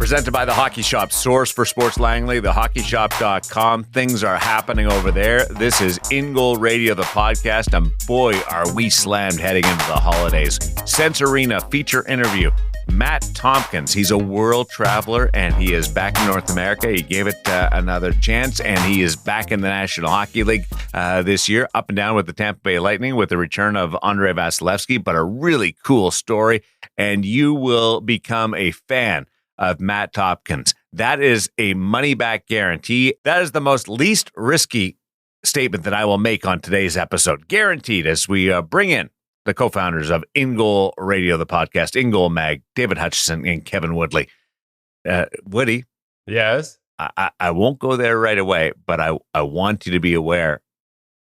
Presented by The Hockey Shop, source for Sports Langley, thehockeyshop.com. Things are happening over there. This is InGoal Radio, the podcast, and boy, are we slammed heading into the holidays. Sense Arena feature interview. Matt Tomkins, he's a world traveler, and he is back in North America. He gave it another chance, and he is back in the National Hockey League this year, up and down with the Tampa Bay Lightning with the return of Andrei Vasilevsky, but a really cool story, and you will become a fan of Matt Tomkins. That is a money-back guarantee. That is the most least risky statement that I will make on today's episode. Guaranteed, as we bring in the co-founders of InGoal Radio, the podcast, InGoal Mag, David Hutchison and Kevin Woodley. Woody. Yes? I won't go there right away, but I want you to be aware.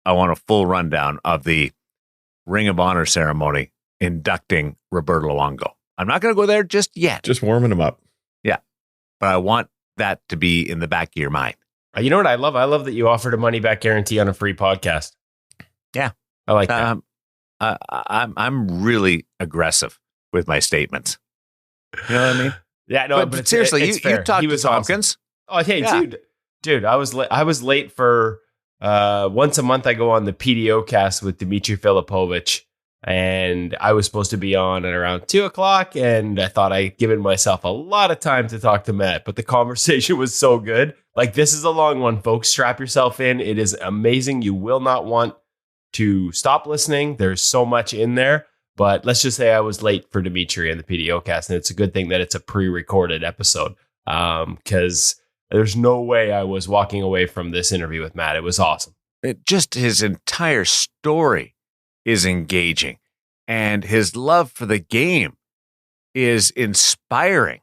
I want a full rundown of the Ring of Honor ceremony inducting Roberto Luongo. I'm not going to go there just yet. Just warming him up. Yeah. But I want that to be in the back of your mind. You know what I love? I love that you offered a money-back guarantee on a free podcast. Yeah. I like that. I'm really aggressive with my statements. You know what I mean? Yeah, no, but seriously, it's you talked to Tomkins. Awesome. Oh, hey, dude, I was late for once a month. I go on the PDO cast with Dmitry Filipovich, and I was supposed to be on at around 2:00, and I thought I'd given myself a lot of time to talk to Matt, but the conversation was so good. Like, this is a long one, folks. Strap yourself in. It is amazing. You will not want to stop listening. There's so much in there, but let's just say I was late for Dimitri and the PDO cast, and it's a good thing that it's a pre-recorded episode, because there's no way I was walking away from this interview with Matt. It was awesome. Just his entire story is engaging, and his love for the game is inspiring.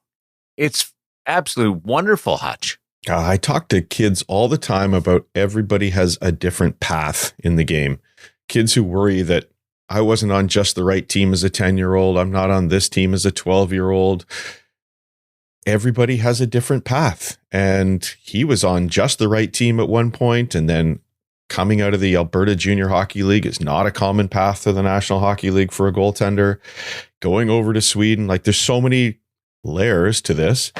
It's absolutely wonderful, Hutch. I talk to kids all the time about everybody has a different path in the game. Kids who worry that I wasn't on just the right team as a 10-year-old. I'm not on this team as a 12-year-old. Everybody has a different path. And he was on just the right team at one point. And then coming out of the Alberta Junior Hockey League is not a common path to the National Hockey League for a goaltender. Going over to Sweden, like, there's so many layers to this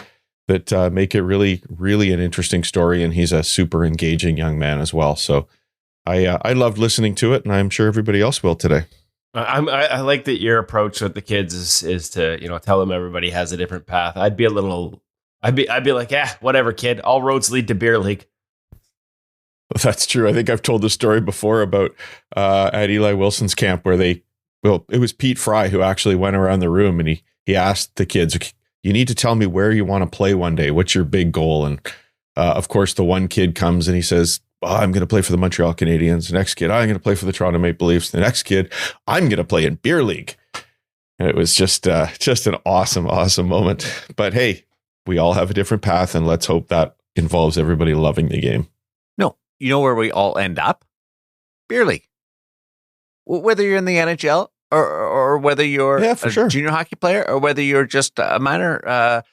that make it really, really an interesting story. And he's a super engaging young man as well. So I loved listening to it, and I'm sure everybody else will today. I like that your approach with the kids is to, tell them everybody has a different path. I'd be like, whatever, kid. All roads lead to beer league. That's true. I think I've told the story before about at Eli Wilson's camp where it was Pete Fry who actually went around the room, and he asked the kids, you need to tell me where you want to play one day. What's your big goal? And of course, the one kid comes and he says, I'm going to play for the Montreal Canadiens. The next kid, I'm going to play for the Toronto Maple Leafs. The next kid, I'm going to play in beer league. And it was just an awesome, awesome moment. But hey, we all have a different path, and let's hope that involves everybody loving the game. No, you know where we all end up? Beer league. Whether you're in the NHL or whether you're a junior hockey player, or whether you're just a minor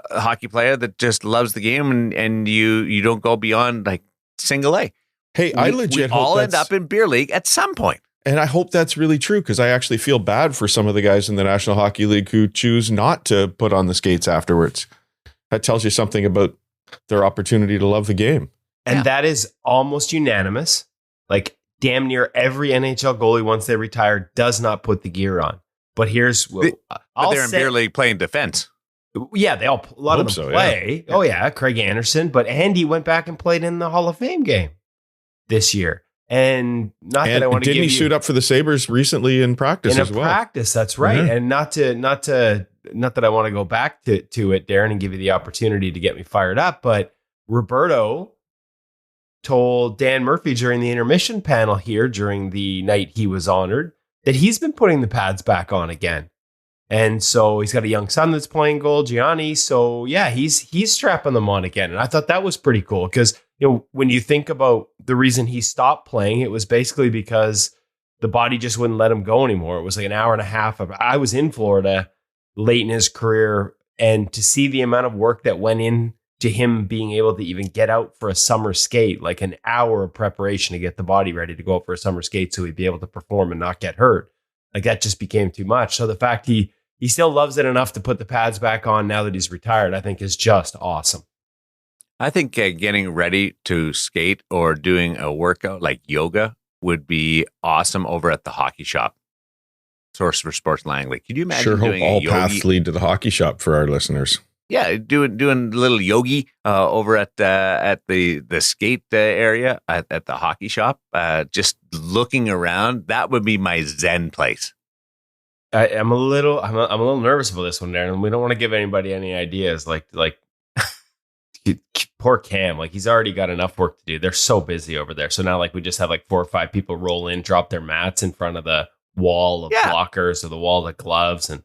hockey player that just loves the game and you don't go beyond like single A. Hey, I legit we all end up in beer league at some point. And I hope that's really true, because I actually feel bad for some of the guys in the National Hockey League who choose not to put on the skates afterwards. That tells you something about their opportunity to love the game. And that is almost unanimous. Like, damn near every NHL goalie, once they retire, does not put the gear on. But here's what they're in beer league playing defense. Yeah, a lot of them play. Yeah. Oh yeah, Craig Anderson, but Andy went back and played in the Hall of Fame game this year. And that I want to give you... Didn't he suit up for the Sabres recently in practice as well? In practice, that's right. Mm-hmm. And not that I want to go back to it, Darren, and give you the opportunity to get me fired up, but Roberto told Dan Murphy during the intermission panel here during the night he was honored that he's been putting the pads back on again. And so he's got a young son that's playing goal, Gianni. So yeah, he's strapping them on again. And I thought that was pretty cool, because when you think about the reason he stopped playing, it was basically because the body just wouldn't let him go anymore. It was like an hour and a half. I was in Florida late in his career, and to see the amount of work that went in to him being able to even get out for a summer skate, like an hour of preparation to get the body ready to go out for a summer skate so he'd be able to perform and not get hurt. Like, that just became too much. So the fact he he still loves it enough to put the pads back on now that he's retired, I think is just awesome. I think getting ready to skate or doing a workout like yoga would be awesome over at the hockey shop. Source for Sports Langley. Could you imagine Sure hope doing all a yogi? paths lead to the hockey shop for our listeners. Yeah, doing a little yogi over at the skate area at the hockey shop. Just looking around, that would be my zen place. I'm a little nervous about this one, Darren. We don't want to give anybody any ideas. Like poor Cam. Like he's already got enough work to do. They're so busy over there. So now, like we just have like 4 or 5 people roll in, drop their mats in front of the wall of blockers or the wall of gloves, and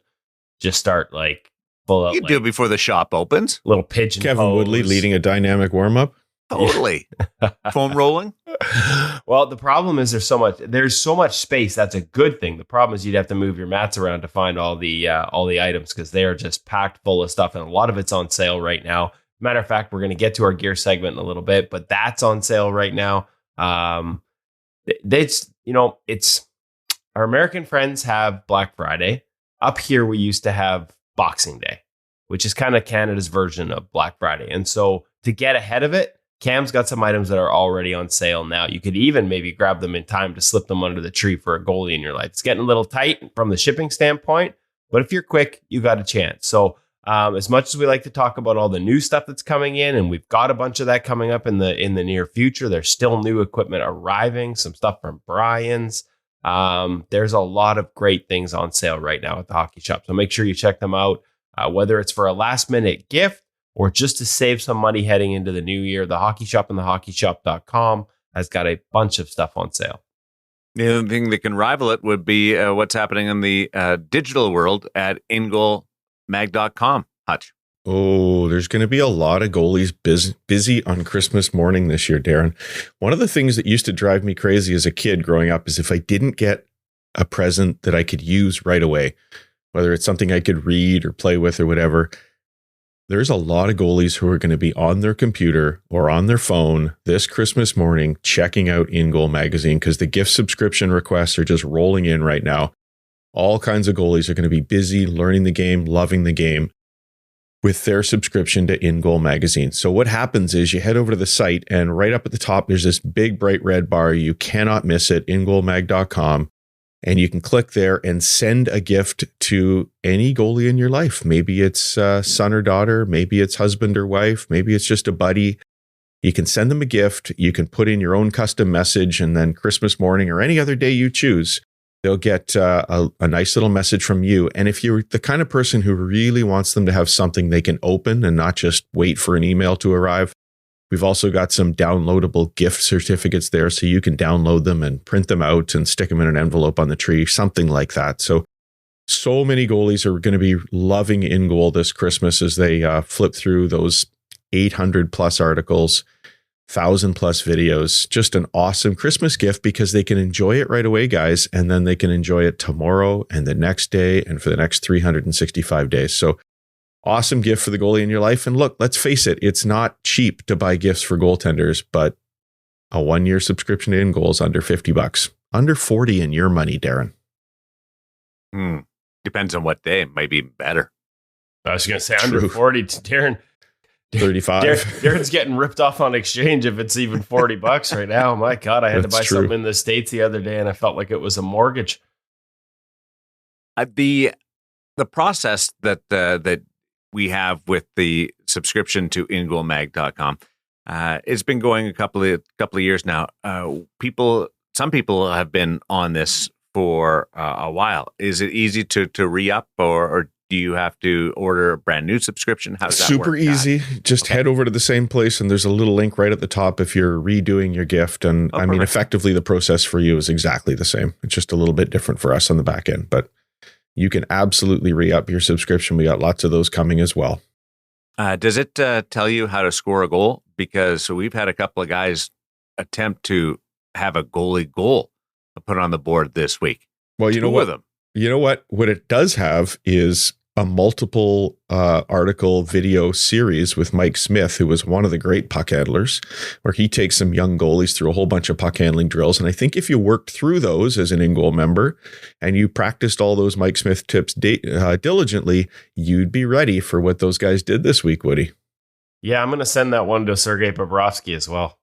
just start like. You do it before the shop opens. Little pigeon Kevin pose. Woodley leading a dynamic warm-up. Totally. Foam rolling. Well, the problem is there's so much space. That's a good thing. The problem is you'd have to move your mats around to find all the items because they are just packed full of stuff, and a lot of it's on sale right now. Matter of fact, we're going to get to our gear segment in a little bit, but that's on sale right now. It's our American friends have Black Friday. Up here, we used to have Boxing Day, which is kind of Canada's version of Black Friday. And so to get ahead of it, Cam's got some items that are already on sale now. You could even maybe grab them in time to slip them under the tree for a goalie in your life. It's getting a little tight from the shipping standpoint, but if you're quick, you got a chance. So as much as we like to talk about all the new stuff that's coming in, and we've got a bunch of that coming up in the near future, there's still new equipment arriving, some stuff from Brian's. There's a lot of great things on sale right now at the hockey shop. So make sure you check them out, whether it's for a last minute gift or just to save some money heading into the new year. The hockey shop and thehockeyshop.com has got a bunch of stuff on sale. The only thing that can rival it would be what's happening in the digital world at InGoalMag.com. Hutch. Oh, there's going to be a lot of goalies busy on Christmas morning this year, Darren. One of the things that used to drive me crazy as a kid growing up is if I didn't get a present that I could use right away, whether it's something I could read or play with or whatever. There's a lot of goalies who are going to be on their computer or on their phone this Christmas morning checking out InGoal magazine because the gift subscription requests are just rolling in right now. All kinds of goalies are going to be busy learning the game, loving the game, with their subscription to InGoal magazine. So what happens is you head over to the site and right up at the top, there's this big bright red bar. You cannot miss it, InGoalMag.com. And you can click there and send a gift to any goalie in your life. Maybe it's son or daughter. Maybe it's husband or wife. Maybe it's just a buddy. You can send them a gift. You can put in your own custom message, and then Christmas morning or any other day you choose, they'll get a nice little message from you. And if you're the kind of person who really wants them to have something they can open and not just wait for an email to arrive, we've also got some downloadable gift certificates there so you can download them and print them out and stick them in an envelope on the tree, something like that. So many goalies are going to be loving InGoal this Christmas as they flip through those 800 plus articles, 1,000 plus videos. Just an awesome Christmas gift because they can enjoy it right away, guys. And then they can enjoy it tomorrow and the next day and for the next 365 days. So awesome gift for the goalie in your life. And look, let's face it, it's not cheap to buy gifts for goaltenders, but a 1-year subscription to InGoal is under $50, under 40 in your money, Darren. Depends on what day. Might be better. I was going to say under 40 to Darren. 35. Darren's getting ripped off on exchange if it's even $40 right now. My God, I had to buy something in the States the other day and I felt like it was a mortgage. The process that we have with the subscription to InGoalMag.com, it's been going a couple of years now. Some people have been on this for a while. Is it easy to re-up or do you have to order a brand new subscription? How's that Super work? easy. Just head over to the same place and there's a little link right at the top if you're redoing your gift. And I mean, effectively the process for you is exactly the same. It's just a little bit different for us on the back end, but you can absolutely re-up your subscription. We got lots of those coming as well. Does it tell you how to score a goal? Because we've had a couple of guys attempt to have a goalie goal put on the board this week. Well, you know what? Them. You know what? What it does have is a multiple article video series with Mike Smith, who was one of the great puck handlers, where he takes some young goalies through a whole bunch of puck handling drills. And I think if you worked through those as an InGoal member and you practiced all those Mike Smith tips diligently, you'd be ready for what those guys did this week, Woody. Yeah, I'm going to send that one to Sergei Bobrovsky as well.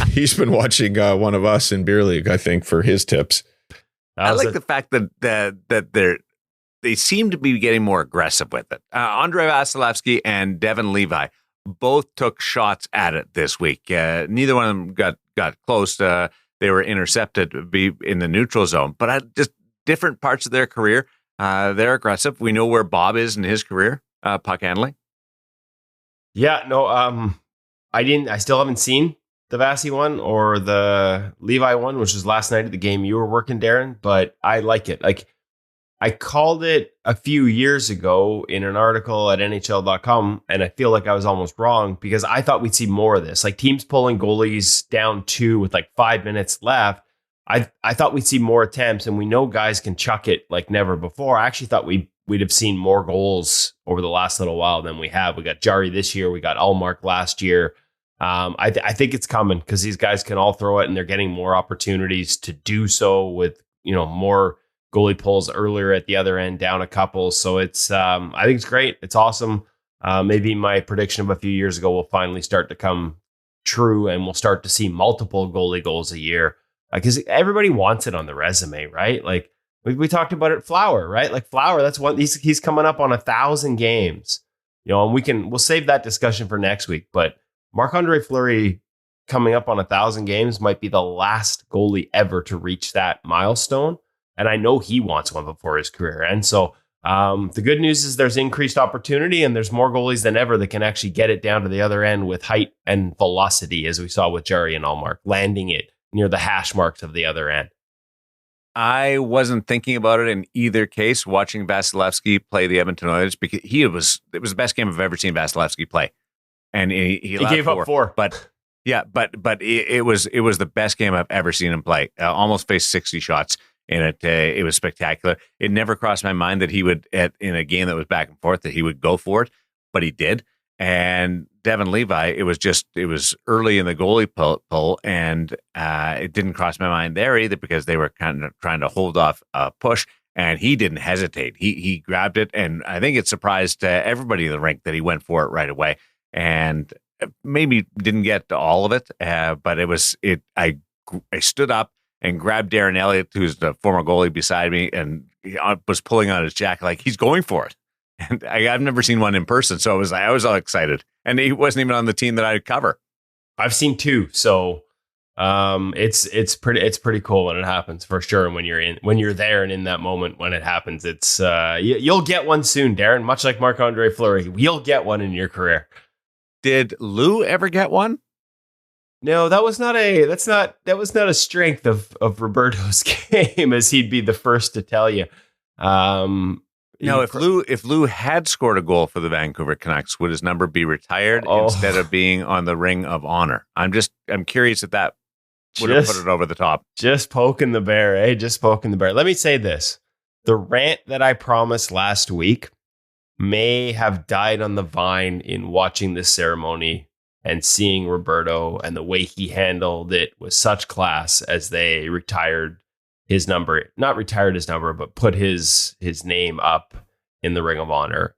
He's been watching one of us in Beer League, I think, for his tips. I like the fact that they seem to be getting more aggressive with it. Andrei Vasilevsky and Devin Levi both took shots at it this week. Neither one of them got close. They were intercepted to be in the neutral zone, but just different parts of their career. They're aggressive. We know where Bob is in his career, puck handling. Yeah, no, I still haven't seen the Vasi one or the Levi one, which was last night at the game you were working, Darren, but I like it. Like, I called it a few years ago in an article at NHL.com, and I feel like I was almost wrong because I thought we'd see more of this. Like, teams pulling goalies down 2 with like 5 minutes left. I thought we'd see more attempts, and we know guys can chuck it like never before. I actually thought we'd have seen more goals over the last little while than we have. We got Jari this year. We got Allmark last year. I think it's coming because these guys can all throw it, and they're getting more opportunities to do so with, more goalie pulls earlier at the other end, down a couple. So it's, I think it's great. It's awesome. Maybe my prediction of a few years ago will finally start to come true, and we'll start to see multiple goalie goals a year because everybody wants it on the resume, right? Like we talked about it, Flower, right? Like Flower, that's one, he's coming up on 1,000 games, and we'll save that discussion for next week. But Marc-Andre Fleury coming up on 1,000 games might be the last goalie ever to reach that milestone. And I know he wants one before his career. And so the good news is there's increased opportunity, and there's more goalies than ever that can actually get it down to the other end with height and velocity, as we saw with Jari and Allmark, landing it near the hash marks of the other end. I wasn't thinking about it in either case, watching Vasilevsky play the Edmonton Oilers, because it was the best game I've ever seen Vasilevsky play. And he gave up 4. But yeah, but it was the best game I've ever seen him play. Almost faced 60 shots in it. It was spectacular. It never crossed my mind that he would, in a game that was back and forth, that he would go for it, but he did. And Devin Levi, it was early in the goalie pull, and it didn't cross my mind there either because they were kind of trying to hold off a push, and he didn't hesitate. He grabbed it, and I think it surprised everybody in the rink that he went for it right away. And maybe didn't get to all of it, but I stood up and grabbed Darren Elliott, who's the former goalie beside me, and he was pulling on his jacket like he's going for it. And I've never seen one in person, so I was all excited. And he wasn't even on the team that I'd cover. I've seen 2, so it's pretty cool when it happens, for sure. And when you're there and in that moment when it happens, it's you'll get one soon, Darren. Much like Marc-Andre Fleury, you'll get one in your career. Did Lou ever get one? No, that was not a strength of Roberto's game, as he'd be the first to tell you. No, if Lou had scored a goal for the Vancouver Canucks, would his number be retired instead of being on the Ring of Honor? I'm curious if that would have put it over the top. Just poking the bear, eh? Just poking the bear. Let me say this. The rant that I promised last week may have died on the vine in watching this ceremony and seeing Roberto and the way he handled it with such class as they retired his number, not retired his number, but put his name up in the Ring of Honor.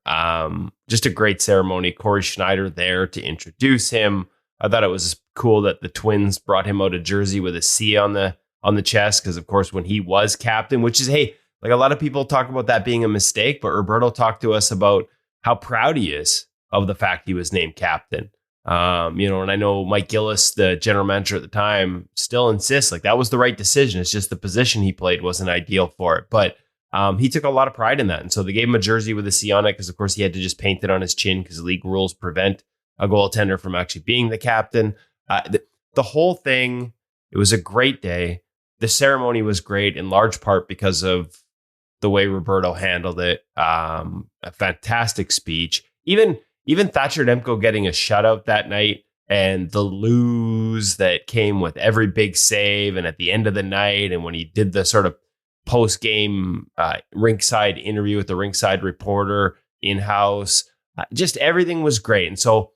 Just a great ceremony. Corey Schneider there to introduce him. I thought it was cool that the Twins brought him out a jersey with a C on the chest, because of course when he was captain, which is, hey, like a lot of people talk about that being a mistake, but Roberto talked to us about how proud he is of the fact he was named captain. And I know Mike Gillis, the general manager at the time, still insists like that was the right decision. It's just the position he played wasn't ideal for it. But he took a lot of pride in that. And so they gave him a jersey with a C on it because, of course, he had to just paint it on his chin because league rules prevent a goaltender from actually being the captain. The whole thing, it was a great day. The ceremony was great in large part because of the way Roberto handled it. A fantastic speech. Even Thatcher Demko getting a shutout that night, and the lose that came with every big save and at the end of the night, and when he did the sort of post-game rinkside interview with the rinkside reporter in-house. Just everything was great. And so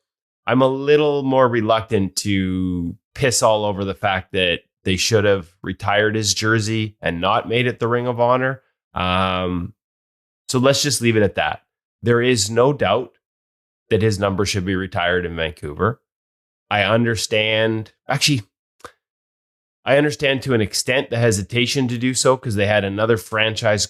I'm a little more reluctant to piss all over the fact that they should have retired his jersey and not made it the Ring of Honor. So let's just leave it at that. There is no doubt that his number should be retired in Vancouver. I understand to an extent the hesitation to do so because they had another franchise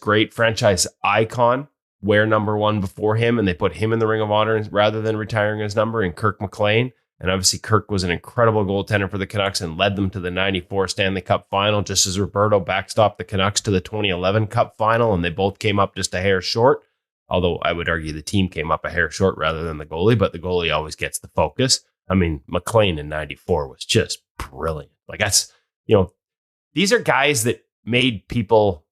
icon wear number 1 before him, and they put him in the Ring of Honor rather than retiring his number in Kirk McLean. And obviously Kirk was an incredible goaltender for the Canucks and led them to the 94 Stanley Cup final, just as Roberto backstopped the Canucks to the 2011 Cup final, and they both came up just a hair short. Although I would argue the team came up a hair short rather than the goalie, but the goalie always gets the focus. I mean, McLean in 94 was just brilliant. Like that's, these are guys that made people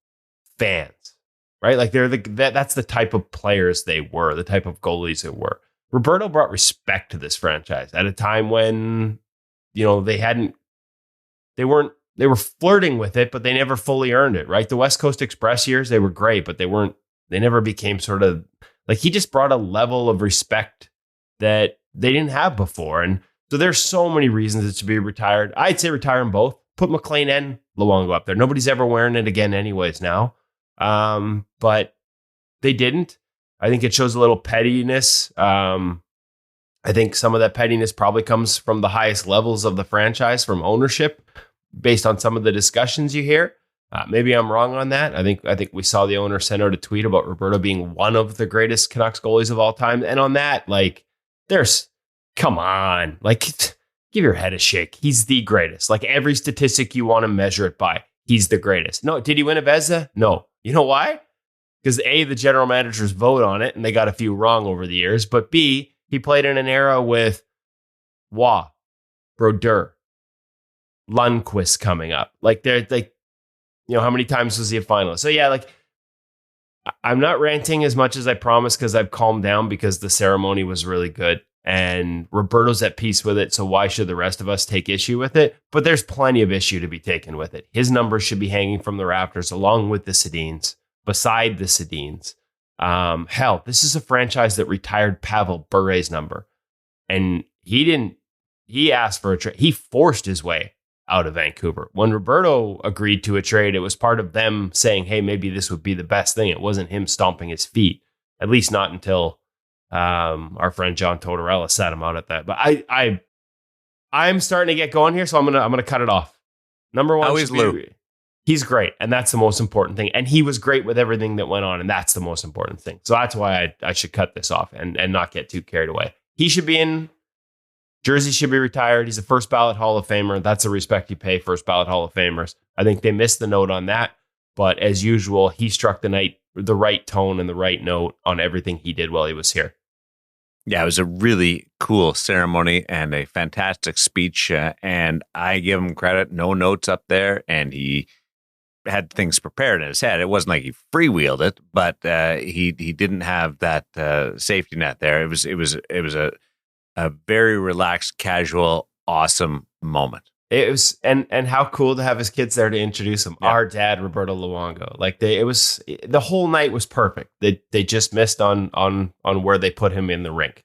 fans, right? Like that's the type of players they were, the type of goalies they were. Roberto brought respect to this franchise at a time when, they were flirting with it, but they never fully earned it, right? The West Coast Express years, they were great, but they never became sort of like, he just brought a level of respect that they didn't have before. And so there's so many reasons it should be retired. I'd say retire them both. Put McLean and Luongo up there. Nobody's ever wearing it again anyways now. But they didn't. I think it shows a little pettiness. I think some of that pettiness probably comes from the highest levels of the franchise, from ownership, based on some of the discussions you hear. Maybe I'm wrong on that. I think we saw the owner send out a tweet about Roberto being one of the greatest Canucks goalies of all time. And on that, come on, give your head a shake. He's the greatest. Like every statistic you want to measure it by, he's the greatest. No, did he win a Vezina? No. You know why? Because A, the general managers vote on it, and they got a few wrong over the years. But B, he played in an era with Waugh, Brodeur, Lundqvist coming up. How many times was he a finalist? So yeah, I'm not ranting as much as I promised because I've calmed down because the ceremony was really good. And Roberto's at peace with it, so why should the rest of us take issue with it? But there's plenty of issue to be taken with it. His numbers should be hanging from the rafters along with the Sedins, beside the Sedins. Hell, this is a franchise that retired Pavel Bure's number. And he asked for a trade. He forced his way out of Vancouver. When Roberto agreed to a trade, it was part of them saying, hey, maybe this would be the best thing. It wasn't him stomping his feet, at least not until our friend John Tortorella sat him out at that. But I'm starting to get going here, so I'm gonna cut it off. Number 1, always Lou. He's great, and that's the most important thing. And he was great with everything that went on, and that's the most important thing. So that's why I should cut this off and not get too carried away. He should be in. Jersey should be retired. He's a first ballot Hall of Famer. That's the respect you pay first ballot Hall of Famers. I think they missed the note on that. But as usual, he struck the right tone and the right note on everything he did while he was here. Yeah, it was a really cool ceremony and a fantastic speech. And I give him credit. No notes up there. And he had things prepared in his head. It wasn't like he freewheeled it, but he didn't have that safety net there. It was a very relaxed, casual, awesome moment. It was, and how cool to have his kids there to introduce him. Yeah. Our dad, Roberto Luongo. The whole night was perfect. They just missed on where they put him in the rink.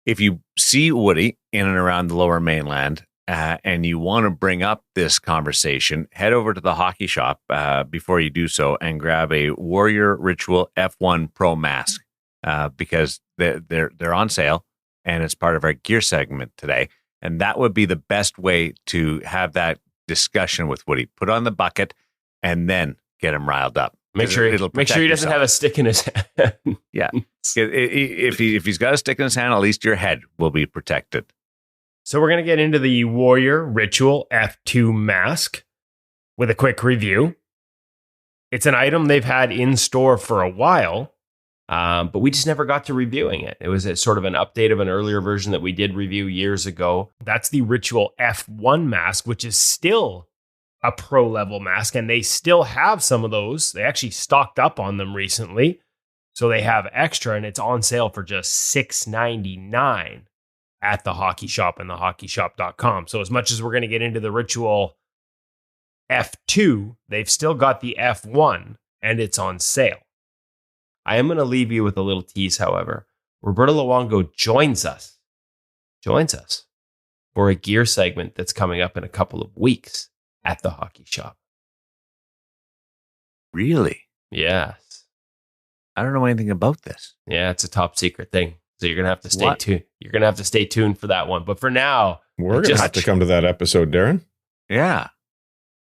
If you see Woody in and around the Lower Mainland, and you want to bring up this conversation, head over to the hockey shop before you do so and grab a Warrior Ritual F1 Pro mask because they're on sale and it's part of our gear segment today. And that would be the best way to have that discussion with Woody. Put on the bucket and then get him riled up. Make sure he doesn't have a stick in his hand. Yeah. If he's got a stick in his hand, at least your head will be protected. So we're going to get into the Warrior Ritual F2 mask with a quick review. It's an item they've had in store for a while, but we just never got to reviewing it. It was a sort of an update of an earlier version that we did review years ago. That's the Ritual F1 mask, which is still a pro level mask, and they still have some of those. They actually stocked up on them recently, so they have extra, and it's on sale for just $6.99 at the hockey shop and thehockeyshop.com. So as much as we're going to get into the Ritual F2, they've still got the F1, and it's on sale. I am going to leave you with a little tease, however. Roberto Luongo joins us for a gear segment that's coming up in a couple of weeks at the Hockey Shop. Really? Yes. I don't know anything about this. Yeah, it's a top secret thing. So you're going to have to stay tuned. You're going to have to stay tuned for that one. But for now, we're going to have to come to that episode, Darren. Yeah.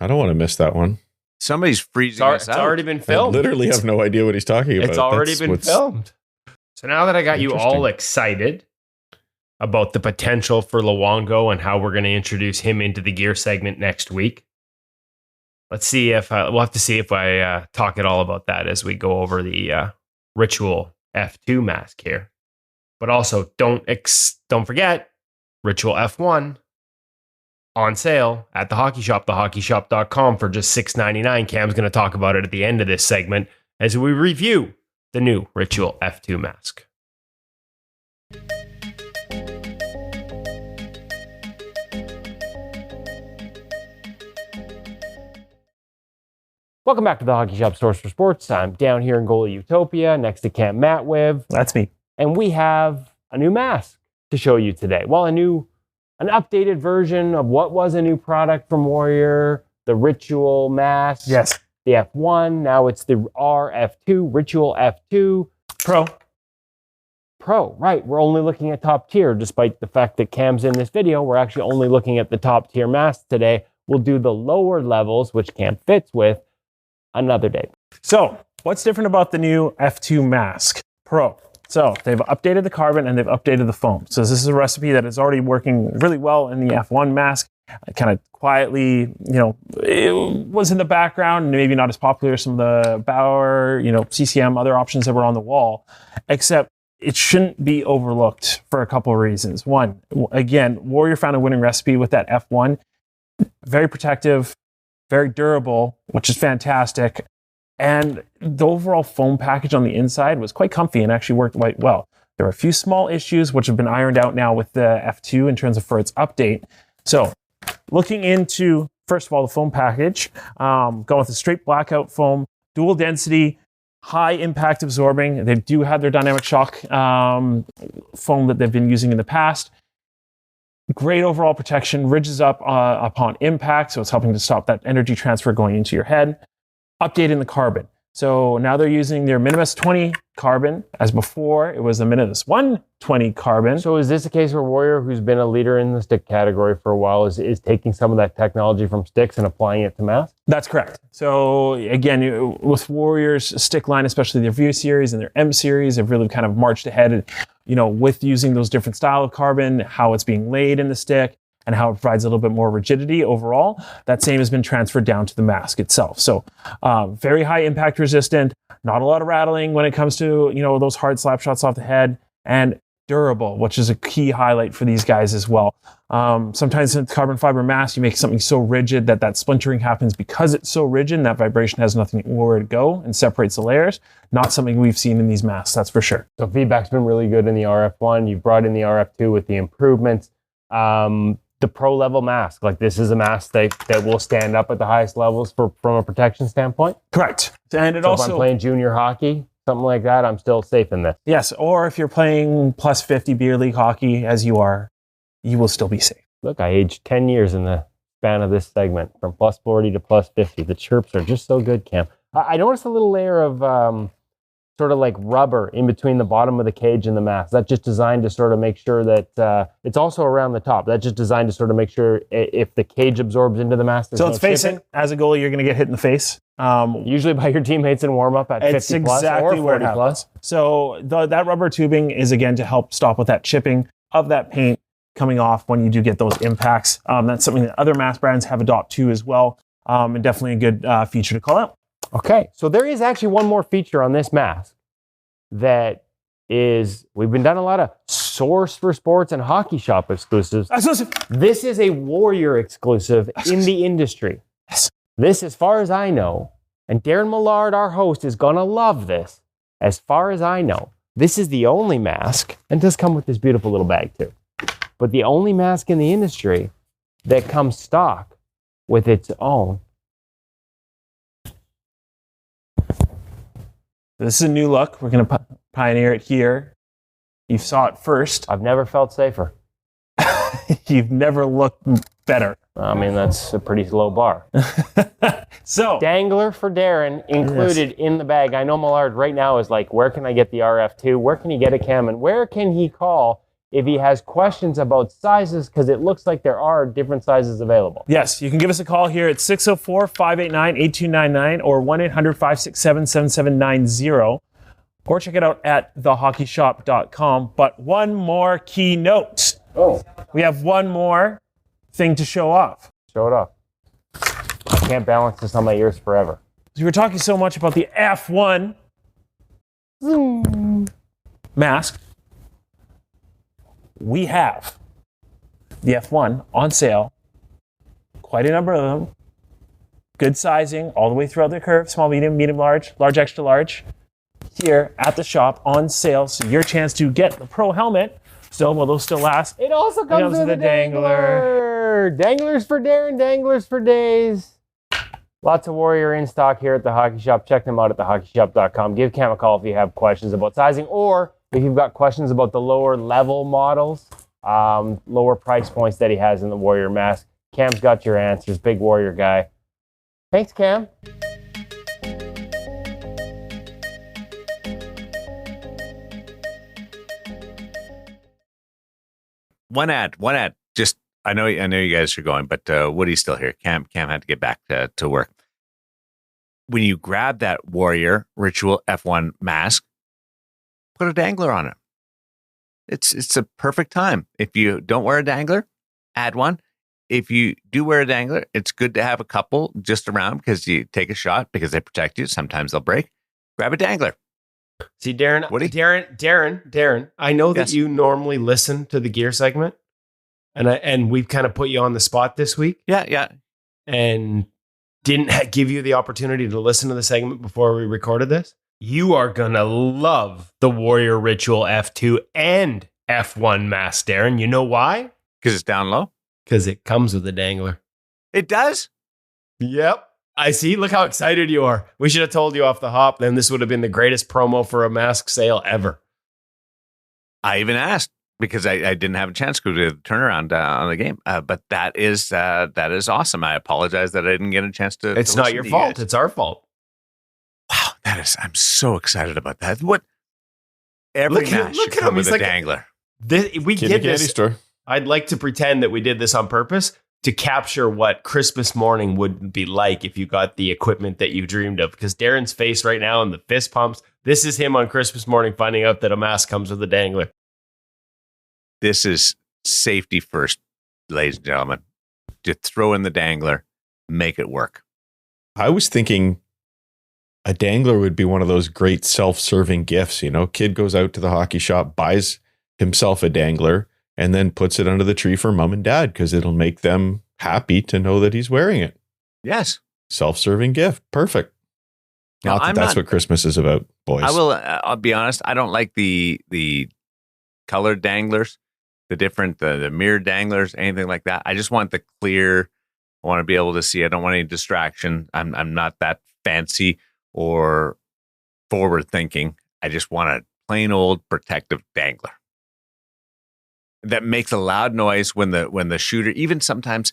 I don't want to miss that one. Somebody's freezing us out. It's already been filmed. I literally have no idea what he's talking about. It's already been filmed. So now that I got you all excited about the potential for Luongo and how we're going to introduce him into the gear segment next week, let's see if we'll have to see if I talk at all about that as we go over the Ritual F2 mask here. But also, don't forget, Ritual F1 on sale at the Hockey Shop, thehockeyshop.com for just $6.99. Cam's going to talk about it at the end of this segment as we review the new Ritual F2 mask. Welcome back to the Hockey Shop Source for Sports. I'm down here in Goalie Utopia next to Camp Matwiv. That's me. And we have a new mask to show you today. Well, an updated version of what was a new product from Warrior, the Ritual mask. Yes. The F1. Now it's the RF2, Ritual F2. Pro, right. We're only looking at top tier, despite the fact that Cam's in this video. We're actually only looking at the top tier masks today. We'll do the lower levels, which Cam fits with, another day. So, what's different about the new F2 mask Pro? So, they've updated the carbon and they've updated the foam. So, this is a recipe that is already working really well in the F1 mask. Kind of quietly, it was in the background, maybe not as popular as some of the Bauer, CCM, other options that were on the wall, except it shouldn't be overlooked for a couple of reasons. One, again, Warrior found a winning recipe with that F1. Very protective, very durable, which is fantastic. And the overall foam package on the inside was quite comfy and actually worked quite well. There were a few small issues which have been ironed out now with the F2 in terms of for its update. So looking into, first of all, the foam package, going with a straight blackout foam, dual density, high impact absorbing. They do have their dynamic shock foam that they've been using in the past. Great overall protection, ridges up upon impact, so it's helping to stop that energy transfer going into your head. Updating the carbon. So now they're using their Minimus 20 carbon, as before it was the Minimus 120 carbon. So is this a case where Warrior, who's been a leader in the stick category for a while, is taking some of that technology from sticks and applying it to masks? That's correct. So again, with Warrior's stick line, especially their View series and their M series, have really kind of marched ahead, with using those different style of carbon, how it's being laid in the stick, and how it provides a little bit more rigidity overall. That same has been transferred down to the mask itself. So very high impact resistant, not a lot of rattling when it comes to, those hard slap shots off the head, and durable, which is a key highlight for these guys as well. Sometimes in carbon fiber mask, you make something so rigid that splintering happens because it's so rigid and that vibration has nowhere to go and separates the layers. Not something we've seen in these masks, that's for sure. So feedback's been really good in the RF1. You've brought in the RF2 with the improvements. The pro level mask, like this is a mask that will stand up at the highest levels from a protection standpoint? Correct. And if I'm playing junior hockey, something like that, I'm still safe in this. Yes, or if you're playing plus 50 beer league hockey as you are, you will still be safe. Look, I aged 10 years in the span of this segment, from plus 40 to plus 50. The chirps are just so good, Cam. I noticed a little layer of sort of like rubber in between the bottom of the cage and the mask. That's just designed to sort of make sure that it's also around the top. That's just designed to sort of make sure if the cage absorbs into the mask. So let's face it, as a goalie, you're going to get hit in the face. Usually by your teammates in warm-up at 50 plus or 40 plus. So that rubber tubing is, again, to help stop with that chipping of that paint coming off when you do get those impacts. That's something that other mask brands have adopted too as well. And definitely a good feature to call out. Okay, so there is actually one more feature on this mask that is, we've been done a lot of Source for Sports and Hockey Shop exclusives. This is a Warrior exclusive in the industry. Yes. This, as far as I know, and Darren Millard, our host, is going to love this. As far as I know, this is the only mask, and does come with this beautiful little bag too, but the only mask in the industry that comes stock with its own This is a new look. We're going to pioneer it here. You saw it first. I've never felt safer. You've never looked better. I mean, that's a pretty low bar. So, Dangler for Darren included in the bag. I know Millard right now is like, where can I get the RF2? Where can he get a cam? And where can he call if he has questions about sizes? Because it looks like there are different sizes available. yes, you can give us a call here at 604-589-8299 or 1-800-567-7790. Or check it out at thehockeyshop.com. But one more key note. Oh, We have one more thing to show off. show it off. I can't balance this on my ears forever. We were talking so much about the F1 mask. We have the F1 on sale. Quite a number of them. Good sizing all the way throughout the curve. Small, medium, medium, large, large, extra large. Here at the shop on sale. So your chance to get the Pro helmet. Still, will those still last? It also comes with a dangler. Danglers for Darren, danglers for days. Lots of Warrior in stock here at the Hockey Shop. Check them out at thehockeyshop.com. Give Cam a call if you have questions about sizing, or if you've got questions about the lower level models, lower price points that he has in the Warrior mask. Cam's got your answers. Big Warrior guy. Thanks, Cam. One ad. Just I know you guys are going, but Woody's still here. Cam had to get back to work. When you grab that Warrior Ritual F1 mask, put a dangler on it. It's a perfect time. If you don't wear a dangler, add one. If you do wear a dangler, it's good to have a couple just around because you take a shot because they protect you. Sometimes they'll break. Grab a dangler. See, Darren, Woody? Darren, I know that Yes. you normally listen to the gear segment, and we've kind of put you on the spot this week Yeah. and didn't give you the opportunity to listen to the segment before we recorded this. You are going to love the Warrior Ritual F2 and F1 mask, Darren. You know why? Because it's down low. Because it comes with a dangler. It does. Yep. I see. Look how excited you are. We should have told you off the hop. Then this would have been the greatest promo for a mask sale ever. I even asked because I didn't have a chance to go to the turnaround on the game. But that is awesome. I apologize that I didn't get a chance to. It's to not listen your to you fault. guys. It's our fault. Wow, I'm so excited about that. What? Every Look match at should come him. with He's a like- dangler. We Kitty did candy this. store. I'd like to pretend that we did this on purpose to capture what Christmas morning would be like if you got the equipment that you dreamed of. Because Darren's face right now and the fist pumps, this is him on Christmas morning finding out that a mask comes with a dangler. This is safety first, ladies and gentlemen. Just throw in the dangler, make it work. I was thinking a dangler would be one of those great self-serving gifts. You know, kid goes out to the hockey shop, buys himself a dangler, and then puts it under the tree for mom and dad because it'll make them happy to know that he's wearing it. Yes. Self-serving gift. Perfect. Now, Not that I'm that's not- what Christmas is about, boys. I will. I'll be honest. I don't like the colored danglers, the different the mirror danglers, anything like that. I just want the clear. I want to be able to see. I don't want any distraction. I'm not that fancy or forward thinking. I just want a plain old protective dangler that makes a loud noise when the shooter. Even sometimes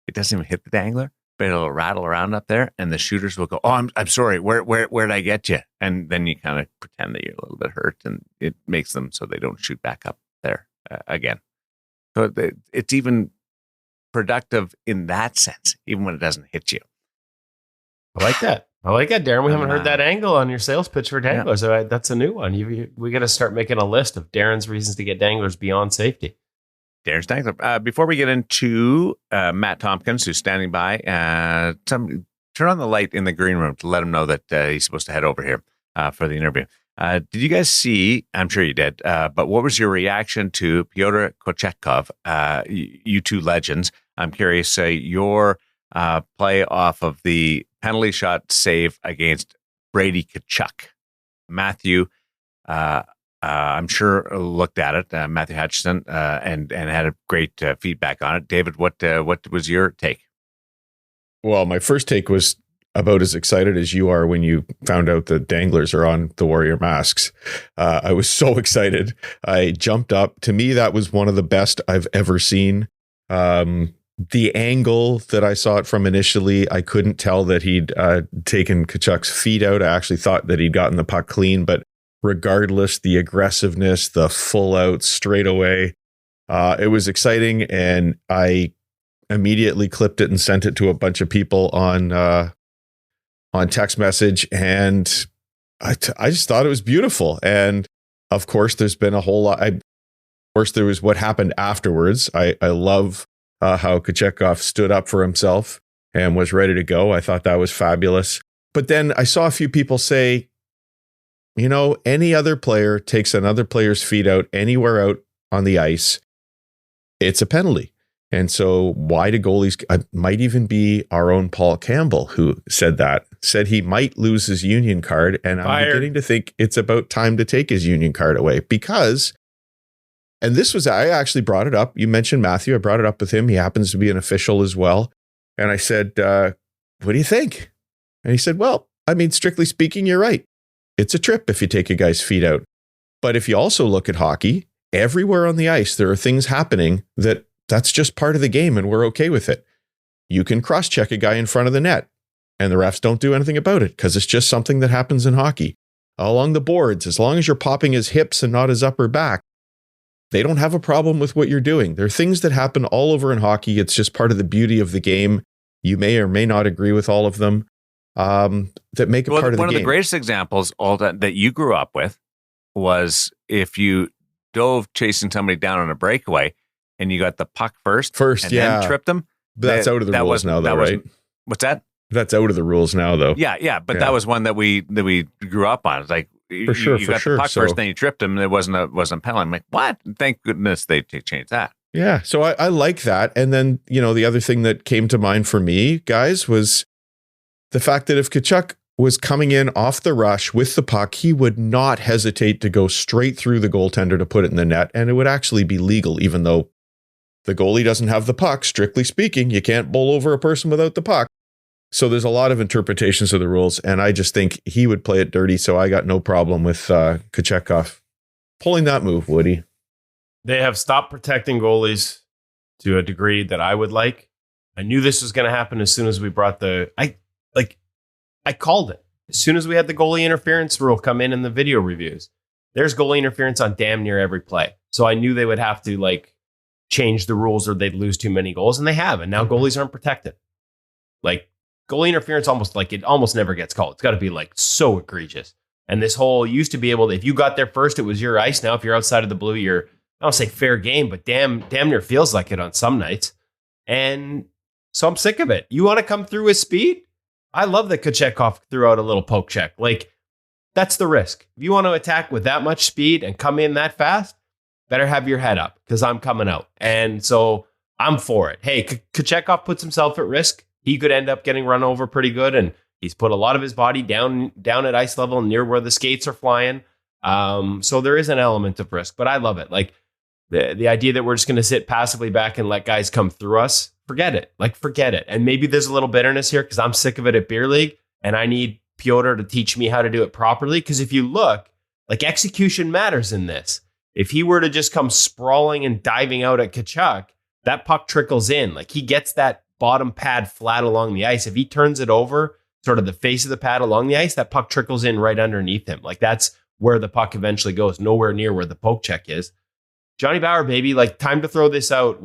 it doesn't even hit the dangler, but it'll rattle around up there, and the shooters will go, "Oh, I'm sorry. Where did I get you?" And then you kind of pretend that you're a little bit hurt, and it makes them so they don't shoot back up there again. So it's even productive in that sense, even when it doesn't hit you. I like that. Darren. We haven't heard that Uh, angle on your sales pitch for danglers. So that's a new one. We got to start making a list of Darren's reasons to get danglers beyond safety. Darren's dangler. Before we get into Matt Tomkins, who's standing by, turn on the light in the green room to let him know that he's supposed to head over here for the interview. Did you guys see? I'm sure you did. But what was your reaction to Pyotr Kochetkov? You two legends. I'm curious. Your play off of the penalty shot save against Brady Tkachuk. Matthew, I'm sure looked at it. Matthew Hutchison and had a great feedback on it. David, what was your take? Well, my first take was about as excited as you are when you found out the danglers are on the Warrior masks. I was so excited. I jumped up. To me, that was one of the best I've ever seen. The angle that I saw it from initially, I couldn't tell that he'd taken Tkachuk's feet out. I actually thought that he'd gotten the puck clean, but regardless, the aggressiveness, the full out straight away, it was exciting. And I immediately clipped it and sent it to a bunch of people on text message. And I just thought it was beautiful. And of course, there's been a whole lot. Of course, there was what happened afterwards. I love how Kochetkov stood up for himself and was ready to go. I thought that was fabulous. But then I saw a few people say, you know, any other player takes another player's feet out anywhere out on the ice, it's a penalty. And so why do goalies, might even be our own Paul Campbell who said he might lose his union card. And I'm beginning to think it's about time to take his union card away because, and this was, I actually brought it up. You mentioned Matthew. I brought it up with him. He happens to be an official as well. And I said, what do you think? And he said, well, I mean, strictly speaking, you're right. It's a trip if you take a guy's feet out. But if you also look at hockey, everywhere on the ice, there are things happening that's just part of the game and we're okay with it. You can cross-check a guy in front of the net and the refs don't do anything about it because it's just something that happens in hockey. Along the boards, as long as you're popping his hips and not his upper back, they don't have a problem with what you're doing. There are things that happen all over in hockey. It's just part of the beauty of the game. You may or may not agree with all of them that make it part of the game. One of the greatest examples all that you grew up with was if you dove chasing somebody down on a breakaway and you got the puck first and then tripped them. But that's out of the rules now, though, right? What's that? That's out of the rules now, though. Yeah. But that was one that we grew up on. It's like, you got the puck first, then you tripped him. It wasn't a penalty. I'm like, what? Thank goodness they changed that. Yeah. So I like that. And then, you know, the other thing that came to mind for me, guys, was the fact that if Tkachuk was coming in off the rush with the puck, he would not hesitate to go straight through the goaltender to put it in the net. And it would actually be legal, even though the goalie doesn't have the puck. Strictly speaking, you can't bowl over a person without the puck. So there's a lot of interpretations of the rules, and I just think he would play it dirty, so I got no problem with Kochetkov pulling that move, Woody. They have stopped protecting goalies to a degree that I would like. I knew this was going to happen as soon as we brought I called it. As soon as we had the goalie interference rule come in the video reviews, there's goalie interference on damn near every play. So I knew they would have to change the rules or they'd lose too many goals, and they have. And now goalies aren't protected. Goalie interference almost never gets called. It's got to be so egregious. And this whole used to be able to, if you got there first, it was your ice. Now, if you're outside of the blue, you're, I don't say fair game, but damn near feels like it on some nights. And so I'm sick of it. You want to come through with speed? I love that Kochetkov threw out a little poke check. That's the risk. If you want to attack with that much speed and come in that fast, better have your head up because I'm coming out. And so I'm for it. Hey, Kochetkov puts himself at risk. He could end up getting run over pretty good, and he's put a lot of his body down at ice level near where the skates are flying. So there is an element of risk, but I love it. The idea that we're just going to sit passively back and let guys come through us, forget it. Forget it. And maybe there's a little bitterness here because I'm sick of it at beer league, and I need Piotr to teach me how to do it properly. Because if you look, execution matters in this. If he were to just come sprawling and diving out at Tkachuk, that puck trickles in. He gets that bottom pad flat along the ice. If he turns it over, sort of the face of the pad along the ice, that puck trickles in right underneath him. That's where the puck eventually goes, nowhere near where the poke check is. Johnny Bauer, baby, time to throw this out.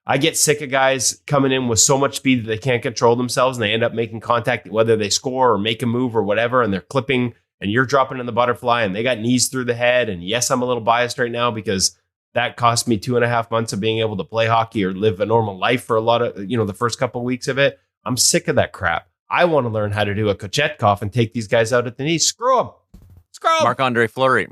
I get sick of guys coming in with so much speed that they can't control themselves and they end up making contact, whether they score or make a move or whatever, and they're clipping and you're dropping in the butterfly and they got knees through the head. And yes, I'm a little biased right now because that cost me 2.5 months of being able to play hockey or live a normal life for a lot of, the first couple of weeks of it. I'm sick of that crap. I want to learn how to do a Kochetkov and take these guys out at the knees. Screw them. Marc-Andre Fleury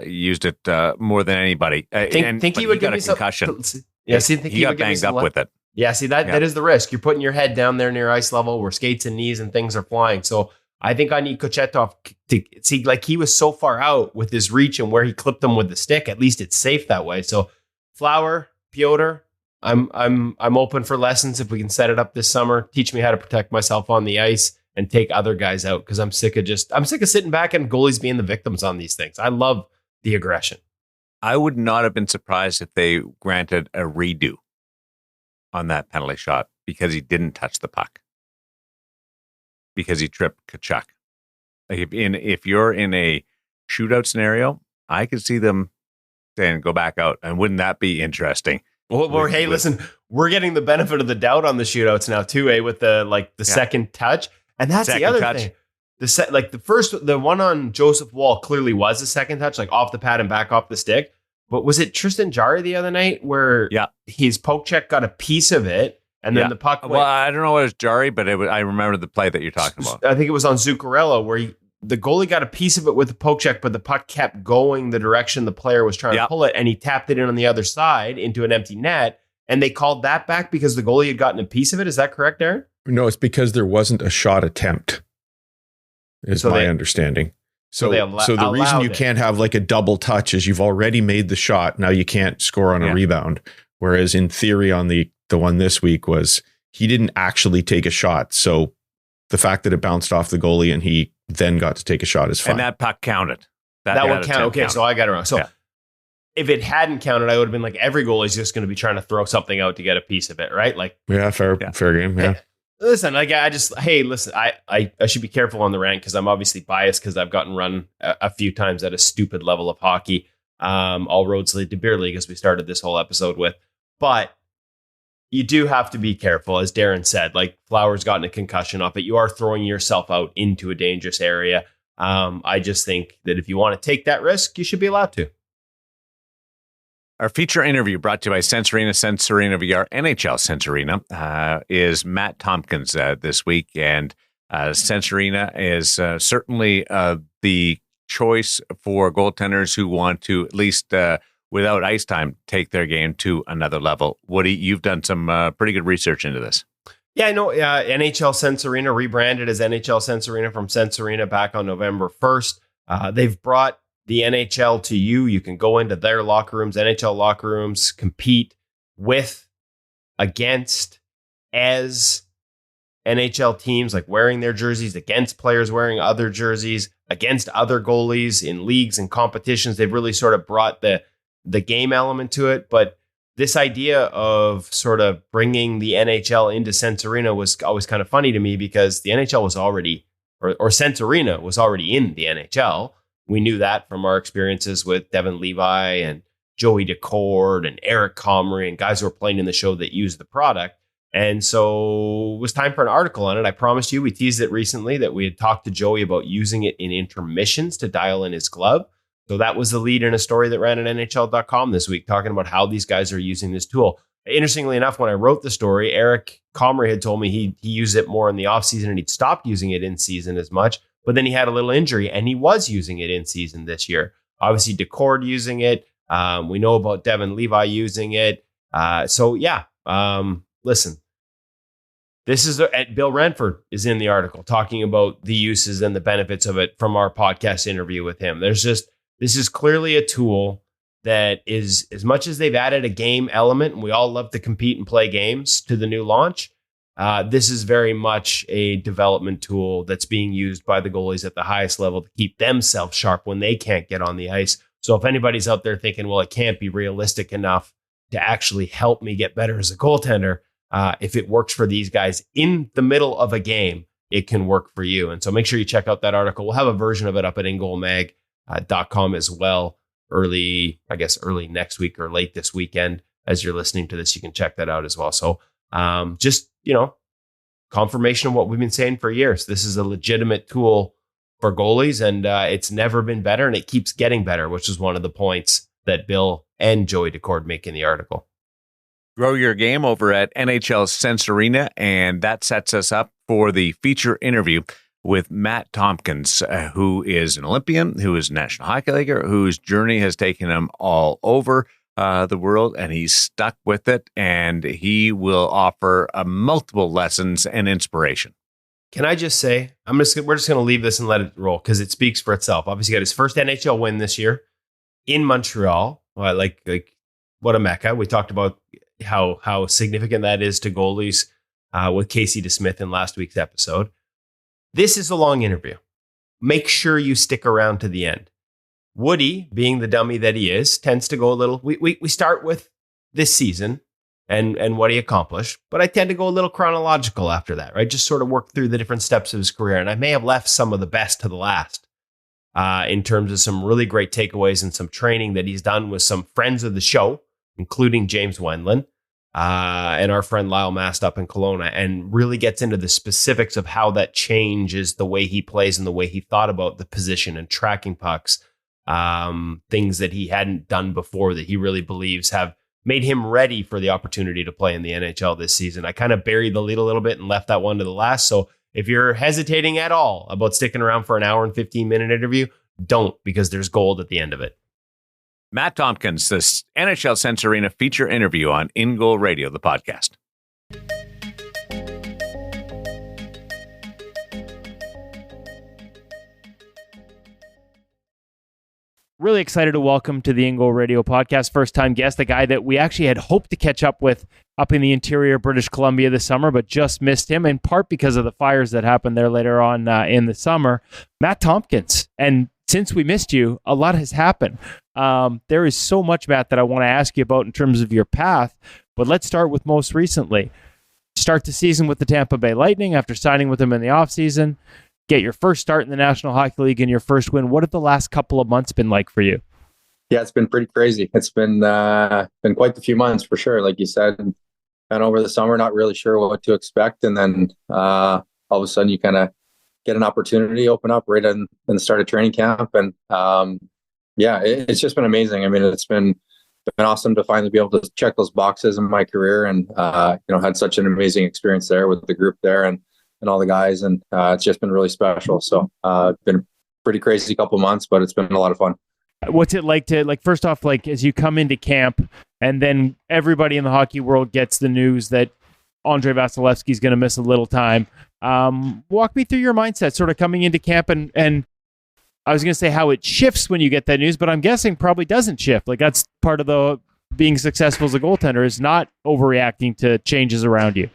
used it more than anybody. Think he would get a concussion. Yeah, think he got banged up with it. Yeah, see, that is the risk. You're putting your head down there near ice level where skates and knees and things are flying. So I think I need Kochetkov to see, he was so far out with his reach and where he clipped them with the stick. At least it's safe that way. So Flower, Piotr, I'm open for lessons if we can set it up this summer. Teach me how to protect myself on the ice and take other guys out, because I'm sick of sitting back and goalies being the victims on these things. I love the aggression. I would not have been surprised if they granted a redo on that penalty shot because he didn't touch the puck, because he tripped Kachuk. Like if you're in a shootout scenario, I could see them saying go back out, and wouldn't that be interesting? Well, hey, listen, we're getting the benefit of the doubt on the shootouts now too, with the second touch, and that's Second the other touch. thing. The one on Joseph Wall clearly was a second touch, like off the pad and back off the stick. But was it Tristan Jarry the other night where his poke check got a piece of it, and then the puck went? Well, I don't know what it was Jarry, but I remember the play that you're talking about. I think it was on Zuccarello where the goalie got a piece of it with the poke check, but the puck kept going the direction the player was trying to pull it, and he tapped it in on the other side into an empty net, and they called that back because the goalie had gotten a piece of it. Is that correct, Darren? No, it's because there wasn't a shot attempt, is my understanding. So the reason you can't have like a double touch is you've already made the shot. Now you can't score on a rebound. Whereas in theory on the one this week was he didn't actually take a shot. So the fact that it bounced off the goalie and he then got to take a shot is fine. And that puck counted. That would count. Okay, so I got it wrong. So if it hadn't counted, I would have been like, every goalie's just going to be trying to throw something out to get a piece of it, right? Like, fair game. Yeah. Listen, I should be careful on the rant because I'm obviously biased because I've gotten run a few times at a stupid level of hockey. All roads lead to beer league, as we started this whole episode with. But you do have to be careful, as Darren said. Like, Flowers gotten a concussion off it. You are throwing yourself out into a dangerous area. I just think that if you want to take that risk, you should be allowed to. Our feature interview brought to you by Sense Arena VR, NHL Sense Arena, is Matt Tomkins this week. And Sense Arena is certainly the choice for goaltenders who want to, at least without ice time, take their game to another level. Woody, you've done some pretty good research into this. Yeah, I know. NHL Sense Arena rebranded as NHL Sense Arena from Sense Arena back on November 1st. They've brought the NHL to you. You can go into their locker rooms, NHL locker rooms, compete with, against, as NHL teams, like wearing their jerseys, against players wearing other jerseys, against other goalies in leagues and competitions. They've really sort of brought the game element to it. But this idea of sort of bringing the NHL into Sense Arena was always kind of funny to me because the NHL was already, or Sense Arena was already in the NHL. We knew that from our experiences with Devin Levi and Joey Decord and Eric Comrie and guys who were playing in the show that used the product. And so it was time for an article on it. I promised you, we teased it recently that we had talked to Joey about using it in intermissions to dial in his glove. So that was the lead in a story that ran at NHL.com this week, talking about how these guys are using this tool. Interestingly enough, when I wrote the story, Eric Comrie had told me he used it more in the offseason and he'd stopped using it in season as much. But then he had a little injury and he was using it in season this year. Obviously, Decord using it. We know about Devin Levi using it. Listen, this is Bill Ranford is in the article talking about the uses and the benefits of it from our podcast interview with him. This is clearly a tool that is, as much as they've added a game element, and we all love to compete and play games to the new launch. This is very much a development tool that's being used by the goalies at the highest level to keep themselves sharp when they can't get on the ice. So if anybody's out there thinking, well, it can't be realistic enough to actually help me get better as a goaltender, if it works for these guys in the middle of a game, it can work for you. And so make sure you check out that article. We'll have a version of it up at InGoalMag.com as well. Early next week or late this weekend. As you're listening to this, you can check that out as well. So confirmation of what we've been saying for years. This is a legitimate tool for goalies, and it's never been better, and it keeps getting better, which is one of the points that Bill and Joey Decord make in the article. Grow your game over at NHL Sense Arena, and that sets us up for the feature interview with Matt Tomkins, who is an Olympian, who is a National Hockey Leaguer, whose journey has taken him all over the world, and he's stuck with it, and he will offer multiple lessons and inspiration. Can I just say, we're just going to leave this and let it roll because it speaks for itself. Obviously, he got his first NHL win this year in Montreal. Well, like what a mecca. We talked about how significant that is to goalies with Casey DeSmith in last week's episode. This is a long interview. Make sure you stick around to the end. Woody, being the dummy that he is, tends to go a little. We start with this season and what he accomplished, but I tend to go a little chronological after that, right? Just sort of work through the different steps of his career, and I may have left some of the best to the last in terms of some really great takeaways and some training that he's done with some friends of the show, including James Wendland and our friend Lyle Mast up in Kelowna, and really gets into the specifics of how that changes the way he plays and the way he thought about the position and tracking pucks. Things that he hadn't done before that he really believes have made him ready for the opportunity to play in the NHL this season. I kind of buried the lead a little bit and left that one to the last. So if you're hesitating at all about sticking around for an hour and 15-minute interview, don't, because there's gold at the end of it. Matt Tomkins, this NHL Sense Arena feature interview on InGoal Radio, the podcast. Really excited to welcome to the InGoal Radio podcast, first-time guest, a guy that we actually had hoped to catch up with up in the interior British Columbia this summer, but just missed him, in part because of the fires that happened there later on in the summer. Matt Tomkins. And since we missed you, a lot has happened. There is so much, Matt, that I want to ask you about in terms of your path, but let's start with most recently. Start the season with the Tampa Bay Lightning after signing with them in the offseason. Get your first start in the National Hockey League and your first win. What have the last couple of months been like for you? Yeah, it's been pretty crazy. It's been quite a few months for sure. Like you said, and over the summer, not really sure what to expect. And then all of a sudden you kind of get an opportunity open up right in the start of training camp. And it's just been amazing. I mean, it's been awesome to finally be able to check those boxes in my career, and had such an amazing experience there with the group there and all the guys, and it's just been really special. So it's been a pretty crazy couple months, but it's been a lot of fun. What's it like to, first off, as you come into camp and then everybody in the hockey world gets the news that Andre Vasilevsky is going to miss a little time. Walk me through your mindset sort of coming into camp, and I was going to say how it shifts when you get that news, but I'm guessing probably doesn't shift. That's part of the being successful as a goaltender, is not overreacting to changes around you.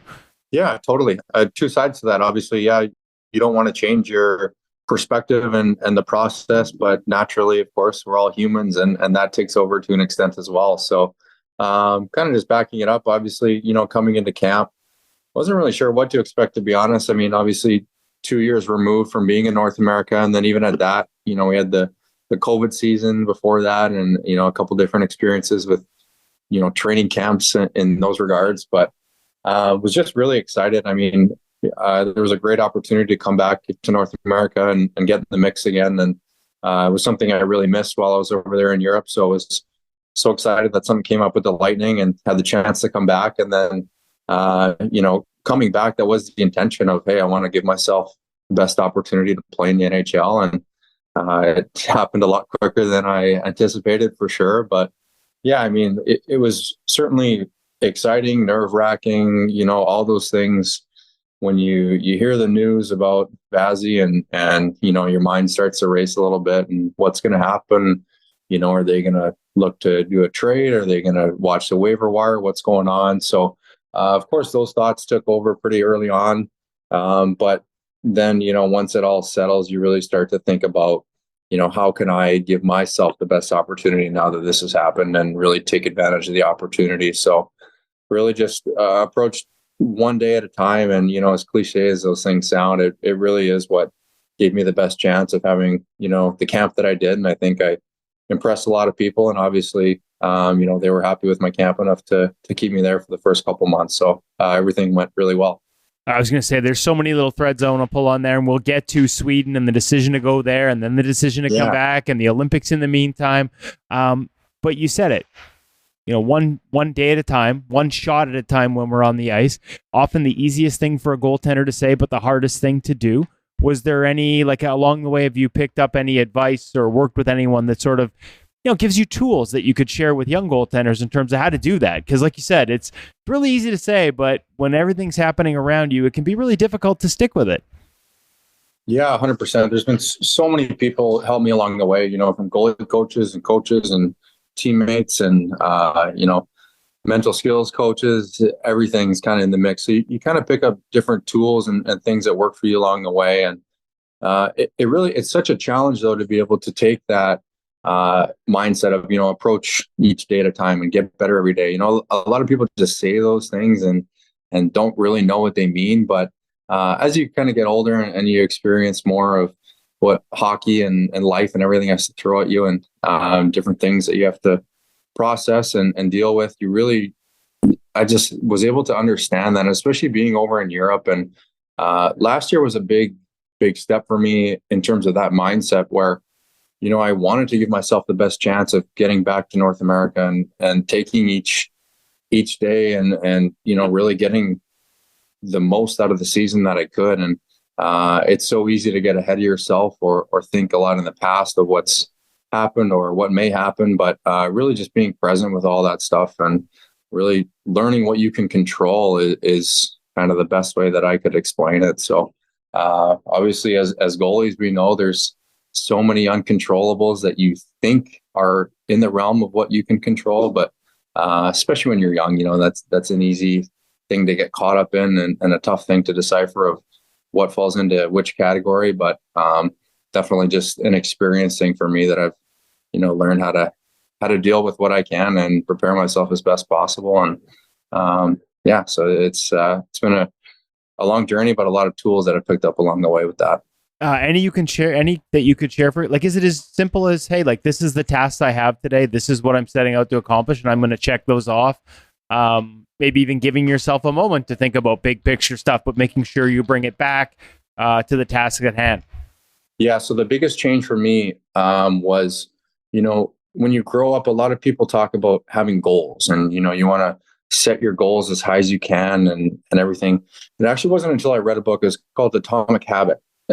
Yeah, totally. Two sides to that. Obviously, you don't want to change your perspective and the process, but naturally, of course, we're all humans, and that takes over to an extent as well. So kind of just backing it up, obviously, coming into camp, wasn't really sure what to expect, to be honest. I mean, obviously 2 years removed from being in North America. And then even at that, we had the COVID season before that, and, a couple different experiences with, training camps in those regards, but was just really excited. I mean, there was a great opportunity to come back to North America and get in the mix again. And it was something I really missed while I was over there in Europe. So I was so excited that something came up with the Lightning and had the chance to come back. And then, coming back, that was the intention of, hey, I want to give myself the best opportunity to play in the NHL. And it happened a lot quicker than I anticipated, for sure. But yeah, I mean, it was certainly exciting, nerve-wracking, all those things. When you hear the news about Vazzy and your mind starts to race a little bit, and what's going to happen, are they going to look to do a trade? Are they going to watch the waiver wire? What's going on? So of course those thoughts took over pretty early on. But then, once it all settles, you really start to think about, how can I give myself the best opportunity now that this has happened, and really take advantage of the opportunity. So really just approached one day at a time. And, as cliche as those things sound, it really is what gave me the best chance of having, the camp that I did. And I think I impressed a lot of people. And obviously, they were happy with my camp enough to keep me there for the first couple months. So everything went really well. I was going to say, there's so many little threads I want to pull on there, and we'll get to Sweden and the decision to go there, and then the decision to come back, and the Olympics in the meantime. But you said it, one day at a time, one shot at a time when we're on the ice. Often the easiest thing for a goaltender to say, but the hardest thing to do. Was there any, along the way, have you picked up any advice or worked with anyone that sort of, gives you tools that you could share with young goaltenders in terms of how to do that? Because like you said, it's really easy to say, but when everything's happening around you, it can be really difficult to stick with it. Yeah, 100%. There's been so many people help me along the way, from goalie coaches and teammates and, mental skills coaches, everything's kind of in the mix. So you kind of pick up different tools and things that work for you along the way. And it's such a challenge though to be able to take that mindset of, approach each day at a time and get better every day. A lot of people just say those things and don't really know what they mean. But as you kind of get older and you experience more of what hockey and life and everything has to throw at you, and different things that you have to process and deal with, I just was able to understand that, especially being over in Europe. And last year was a big step for me in terms of that mindset where, I wanted to give myself the best chance of getting back to North America and taking each day and really getting the most out of the season that I could. And it's so easy to get ahead of yourself or think a lot in the past of what's happened or what may happen, but really just being present with all that stuff and really learning what you can control is kind of the best way that I could explain it. So obviously as goalies, we know there's so many uncontrollables that you think are in the realm of what you can control, but especially when you're young, that's an easy thing to get caught up in and a tough thing to decipher of what falls into which category. But definitely just an experience thing for me that I've learned how to deal with what I can and prepare myself as best possible. And so it's been a long journey, but a lot of tools that I've picked up along the way with that. Any that you could share for, like, is it as simple as, hey, like, this is the tasks I have today, this is what I'm setting out to accomplish, and I'm going to check those off? Maybe even giving yourself a moment to think about big picture stuff, but making sure you bring it back to the task at hand. Yeah. So the biggest change for me was, when you grow up, a lot of people talk about having goals and, you want to set your goals as high as you can and everything. It actually wasn't until I read a book. It's called Atomic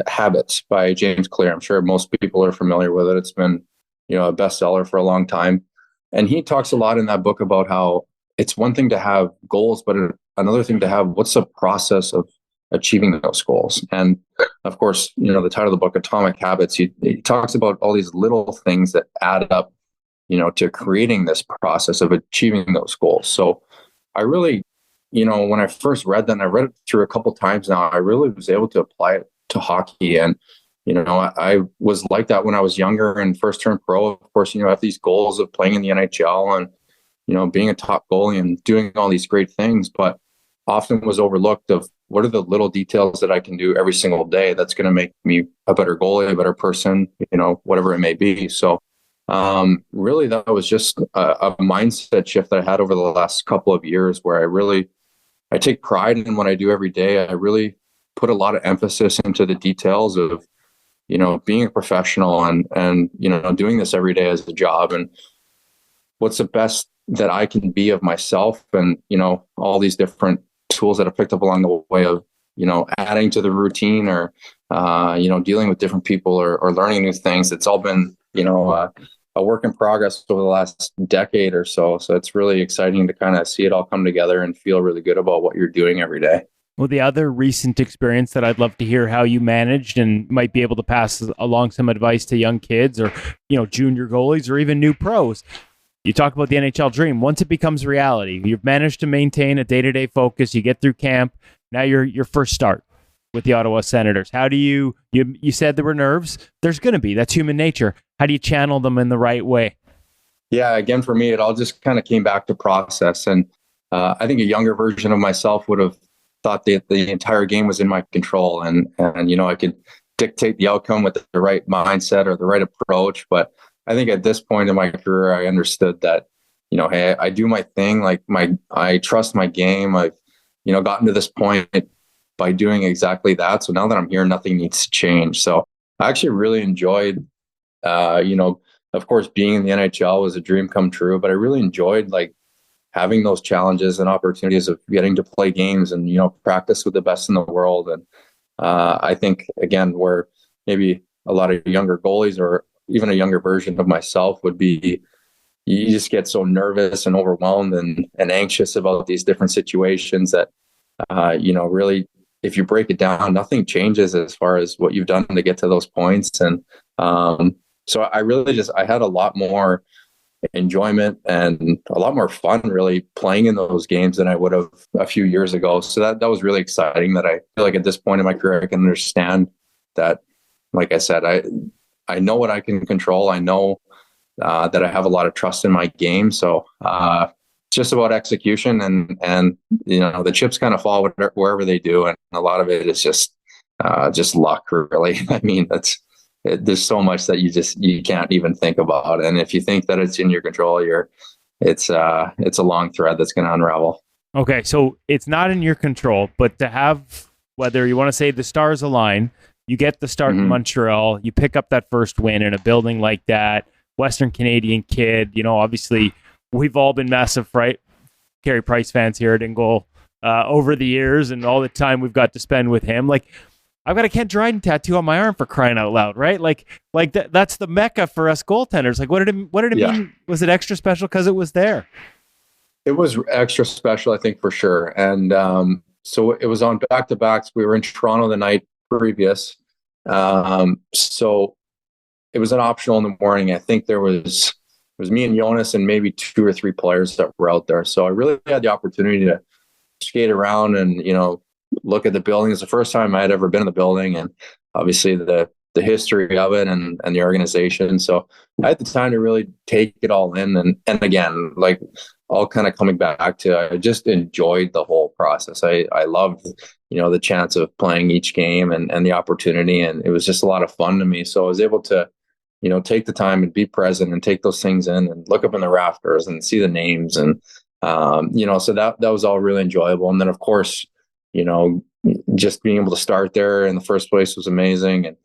Habits by James Clear. I'm sure most people are familiar with it. It's been, a bestseller for a long time. And he talks a lot in that book about how it's one thing to have goals, but another thing to have what's the process of achieving those goals. And of course, the title of the book, Atomic Habits, he talks about all these little things that add up, to creating this process of achieving those goals. So I really, when I first read that, and I read it through a couple times now, I really was able to apply it to hockey. And, I was like that when I was younger and first turned pro. Of course, I have these goals of playing in the NHL and, being a top goalie and doing all these great things, but often was overlooked of what are the little details that I can do every single day that's going to make me a better goalie, a better person, whatever it may be. So really that was just a mindset shift that I had over the last couple of years where I take pride in what I do every day. I really put a lot of emphasis into the details of, being a professional and, doing this every day as a job and what's the best that I can be of myself and, all these different tools that I picked up along the way of, adding to the routine or, dealing with different people or learning new things. It's all been, a work in progress over the last decade or so. So it's really exciting to kind of see it all come together and feel really good about what you're doing every day. Well, the other recent experience that I'd love to hear how you managed and might be able to pass along some advice to young kids or, junior goalies or even new pros. You talk about the NHL dream. Once it becomes reality, you've managed to maintain a day-to-day focus. You get through camp. Now your first start with the Ottawa Senators. How do you said there were nerves. There's going to be. That's human nature. How do you channel them in the right way? Yeah, again, for me, it all just kind of came back to process. And I think a younger version of myself would have thought that the entire game was in my control and I could dictate the outcome with the right mindset or the right approach. But I think at this point in my career, I understood that, hey, I do my thing. Like I trust my game. I've, gotten to this point by doing exactly that. So now that I'm here, nothing needs to change. So I actually really enjoyed, of course, being in the NHL was a dream come true, but I really enjoyed like having those challenges and opportunities of getting to play games and, practice with the best in the world. And I think, again, where maybe a lot of younger goalies or even a younger version of myself would be, you just get so nervous and overwhelmed and anxious about these different situations that, really, if you break it down, nothing changes as far as what you've done to get to those points. And so I really I had a lot more enjoyment and a lot more fun really playing in those games than I would have a few years ago. So that was really exciting, that I feel like at this point in my career, I can understand that, like I said, I know what I can control. I know that I have a lot of trust in my game. So it's just about execution, and the chips kind of fall wherever they do. And a lot of it is just luck, really. I mean, there's so much that you can't even think about. And if you think that it's in your control, it's a long thread that's going to unravel. Okay. So it's not in your control, but to have, whether you want to say the stars align, you get the start in Montreal, you pick up that first win in a building like that, Western Canadian kid, obviously we've all been massive Carey Price fans here at InGoal over the years, and all the time we've got to spend with him. Like, I've got a Kent Dryden tattoo on my arm, for crying out loud, right? Like that's the mecca for us goaltenders. Like, what did it mean? Was it extra special because it was there? It was extra special, I think, for sure. And so it was on back-to-backs. We were in Toronto the night previous. So it was an optional in the morning. I think it was me and Jonas and maybe 2 or 3 players that were out there. So I really had the opportunity to skate around and, look at the building. It's the first time I had ever been in the building, and obviously the history of it and the organization. So I had the time to really take it all in. And again, like, all kind of coming back to, I just enjoyed the whole process. I loved, the chance of playing each game and the opportunity. And it was just a lot of fun to me. So I was able to, take the time and be present and take those things in and look up in the rafters and see the names. And, so that was all really enjoyable. And then, of course, just being able to start there in the first place was amazing. And,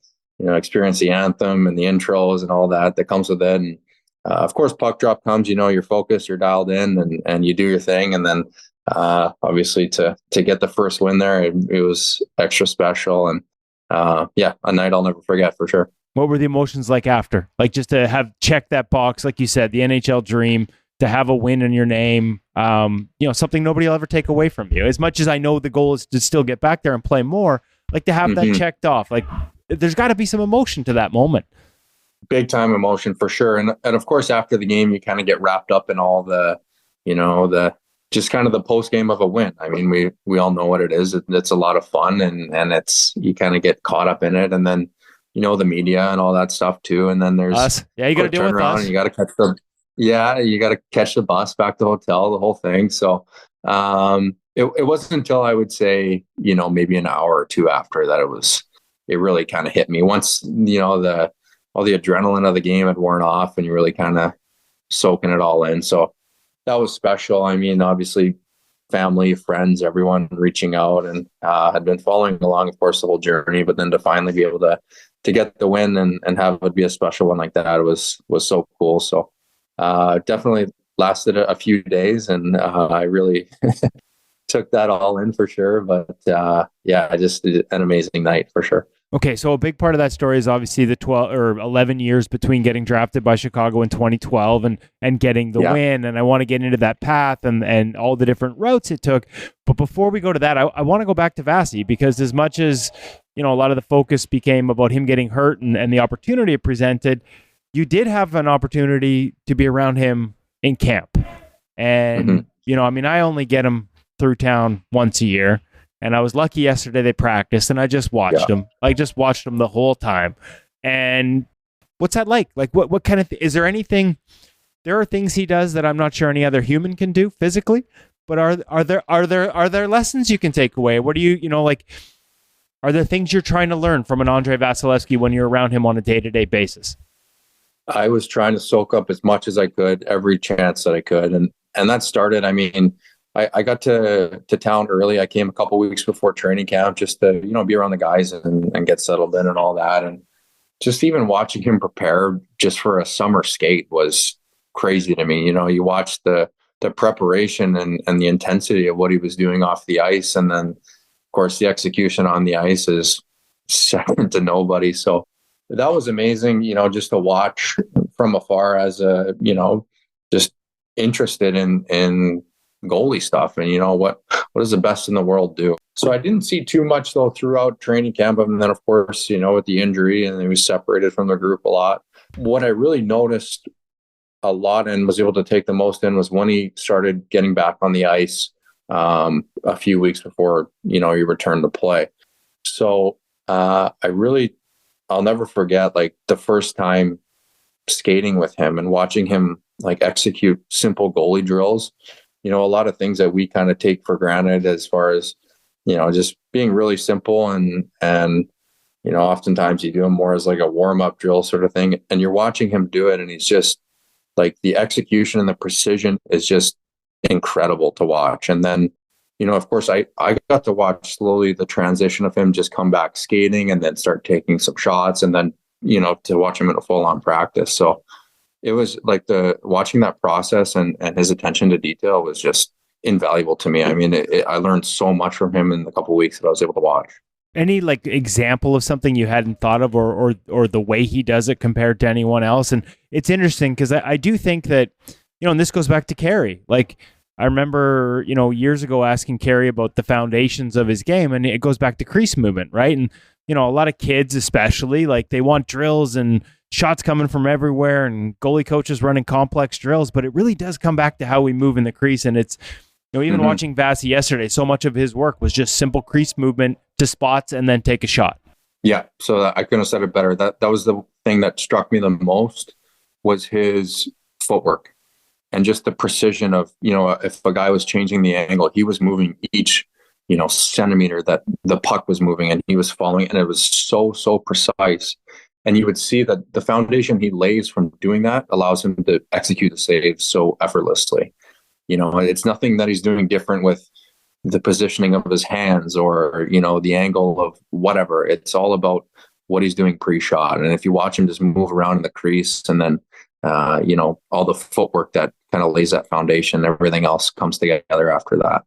experience the anthem and the intros and all that comes with it. And of course, puck drop comes, you're focused, you're dialed in, and you do your thing. And then obviously to get the first win there, it was extra special. And a night I'll never forget, for sure. What were the emotions like after? Like, just to have checked that box, like you said, the NHL dream, to have a win in your name, something nobody will ever take away from you. As much as I know the goal is to still get back there and play more, like, to have that checked off, like, there's got to be some emotion to that moment. Big time emotion, for sure. And of course, after the game, you kind of get wrapped up in all the just kind of the post game of a win. I mean, we all know what it is. It's a lot of fun, and you kind of get caught up in it. And then, the media and all that stuff too. And then there's us. Yeah, you got to deal with us. And you got to catch the bus back to the hotel, the whole thing. So it wasn't until, I would say, maybe an hour or 2 after that it really kind of hit me. Once, all the adrenaline of the game had worn off and you're really kind of soaking it all in. So that was special. I mean, obviously, family, friends, everyone reaching out, and had been following along, of course, the whole journey. But then to finally be able to get the win and have it be a special one like that was so cool. So definitely lasted a few days, and I really took that all in, for sure. But just an amazing night, for sure. Okay, so a big part of that story is obviously the 12 or 11 years between getting drafted by Chicago in 2012 and getting the win. And I want to get into that path and all the different routes it took. But before we go to that, I want to go back to Vasi, because as much as, a lot of the focus became about him getting hurt and the opportunity it presented, you did have an opportunity to be around him in camp. And, I only get him through town once a year. And I was lucky yesterday they practiced, and I just watched them. I just watched them the whole time. And what's that like? Like, what kind of, is there anything, there are things he does that I'm not sure any other human can do physically, but are there lessons you can take away? What do you, are there things you're trying to learn from an Andrei Vasilevsky when you're around him on a day-to-day basis? I was trying to soak up as much as I could, every chance that I could. And that started, I got to town early. I came a couple weeks before training camp just to, be around the guys and get settled in and all that. And just even watching him prepare just for a summer skate was crazy to me. You watch the preparation and the intensity of what he was doing off the ice. And then, of course, the execution on the ice is second to nobody. So that was amazing, just to watch from afar as just interested in goalie stuff and what does the best in the world do. So I didn't see too much though throughout training camp, and then of course with the injury, and he was separated from the group a lot. What I really noticed a lot and was able to take the most in was when he started getting back on the ice a few weeks before, he returned to play. So I'll never forget like the first time skating with him and watching him like execute simple goalie drills. A lot of things that we kind of take for granted as far as, just being really simple and oftentimes you do them more as like a warm-up drill sort of thing. And you're watching him do it and he's just like the execution and the precision is just incredible to watch. And then, of course, I got to watch slowly the transition of him just come back skating and then start taking some shots and then, to watch him in a full-on practice. So it was like watching that process and his attention to detail was just invaluable to me. I mean, I learned so much from him in the couple of weeks that I was able to watch. Any like example of something you hadn't thought of or the way he does it compared to anyone else? And it's interesting because I do think that, and this goes back to Carey. Like I remember, years ago asking Carey about the foundations of his game, and it goes back to crease movement, right? And, a lot of kids especially, like they want drills and shots coming from everywhere and goalie coaches running complex drills, but it really does come back to how we move in the crease. And it's, even watching Vasi yesterday, so much of his work was just simple crease movement to spots and then take a shot. Yeah, so I couldn't have said it better. That was the thing that struck me the most was his footwork and just the precision of, if a guy was changing the angle, he was moving each, centimeter that the puck was moving and he was following, and it was so precise. And you would see that the foundation he lays from doing that allows him to execute the saves so effortlessly. It's nothing that he's doing different with the positioning of his hands or, the angle of whatever. It's all about what he's doing pre-shot. And if you watch him just move around in the crease and then, all the footwork that kind of lays that foundation, everything else comes together after that.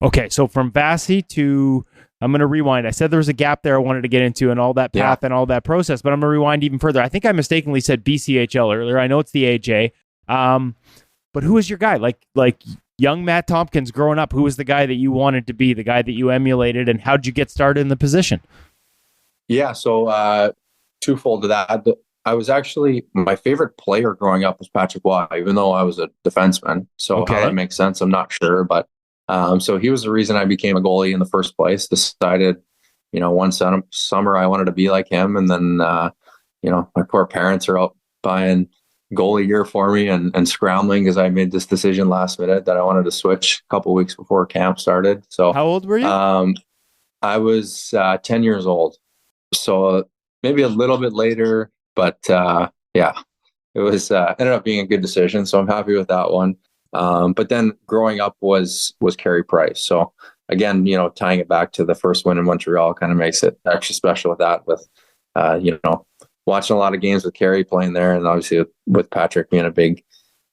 Okay. So from Vasi to, I'm going to rewind. I said there was a gap there I wanted to get into and all that path and all that process, but I'm going to rewind even further. I think I mistakenly said BCHL earlier. I know it's the AJ. But who was your guy? Like young Matt Tomkins growing up, who was the guy that you wanted to be, the guy that you emulated, and how'd you get started in the position? Yeah, so twofold to that. I was actually, my favorite player growing up was Patrick Waugh, even though I was a defenseman. So how that makes sense, I'm not sure. But so he was the reason I became a goalie in the first place. Decided, one summer I wanted to be like him. And then, my poor parents are out buying goalie gear for me and scrambling because I made this decision last minute that I wanted to switch a couple of weeks before camp started. So how old were you? I was 10 years old. So maybe a little bit later, but it was ended up being a good decision. So I'm happy with that one. But then growing up was Carey Price. So again, tying it back to the first win in Montreal kind of makes it extra special with that, with watching a lot of games with Carey playing there, and obviously with Patrick being a big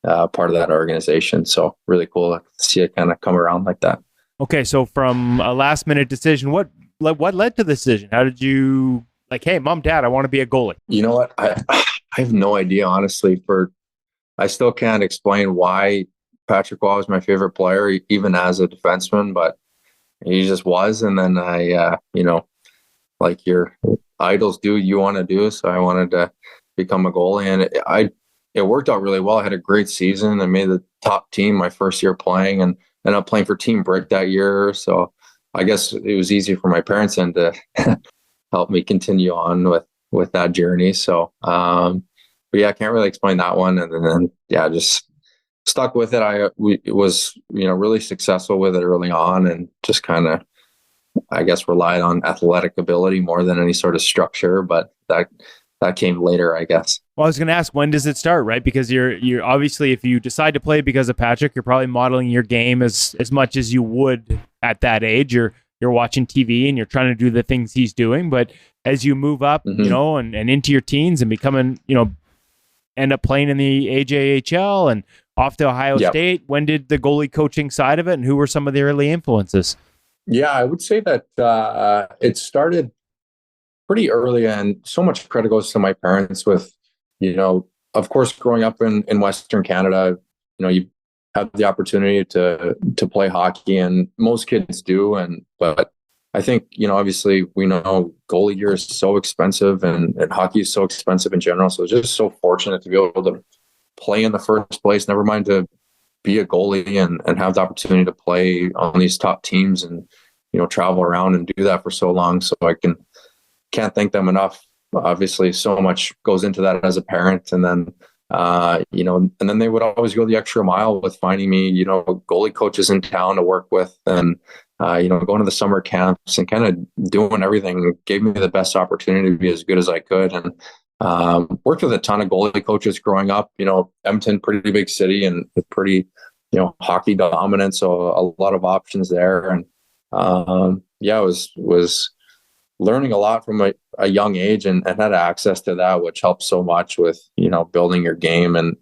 part of that organization. So really cool to see it kind of come around like that. Okay, so from a last minute decision, what led to the decision? How did you hey, mom, dad, I want to be a goalie? You know what? I have no idea, honestly. I still can't explain why Patrick Waugh was my favorite player, even as a defenseman, but he just was. And then I, like your idols do, you want to do. So I wanted to become a goalie, and it worked out really well. I had a great season. I made the top team my first year playing, and ended up playing for Team Brick that year. So I guess it was easy for my parents and to help me continue on with that journey. So, but yeah, I can't really explain that one. And then just stuck with it. It was, really successful with it early on, and just kind of, I guess, relied on athletic ability more than any sort of structure, but that came later, I guess. Well, I was going to ask, when does it start, right? Because you're obviously, if you decide to play because of Patrick, you're probably modeling your game as much as you would at that age. You're watching TV and you're trying to do the things he's doing. But as you move up, and into your teens and becoming, end up playing in the AJHL and off to Ohio State, when did the goalie coaching side of it, and who were some of the early influences? Yeah, I would say that it started pretty early, and so much credit goes to my parents with, of course, growing up in Western Canada, you have the opportunity to play hockey, and most kids do. But I think, obviously we know goalie gear is so expensive, and hockey is so expensive in general. So just so fortunate to be able to play in the first place, never mind to be a goalie and have the opportunity to play on these top teams and, travel around and do that for so long. So can't thank them enough. Obviously, so much goes into that as a parent. And then, and then they would always go the extra mile with finding me, goalie coaches in town to work with and, going to the summer camps and kind of doing everything. Gave me the best opportunity to be as good as I could. And worked with a ton of goalie coaches growing up. Edmonton, pretty big city and pretty, hockey dominant. So a lot of options there. And was learning a lot from a young age and had access to that, which helps so much with, building your game and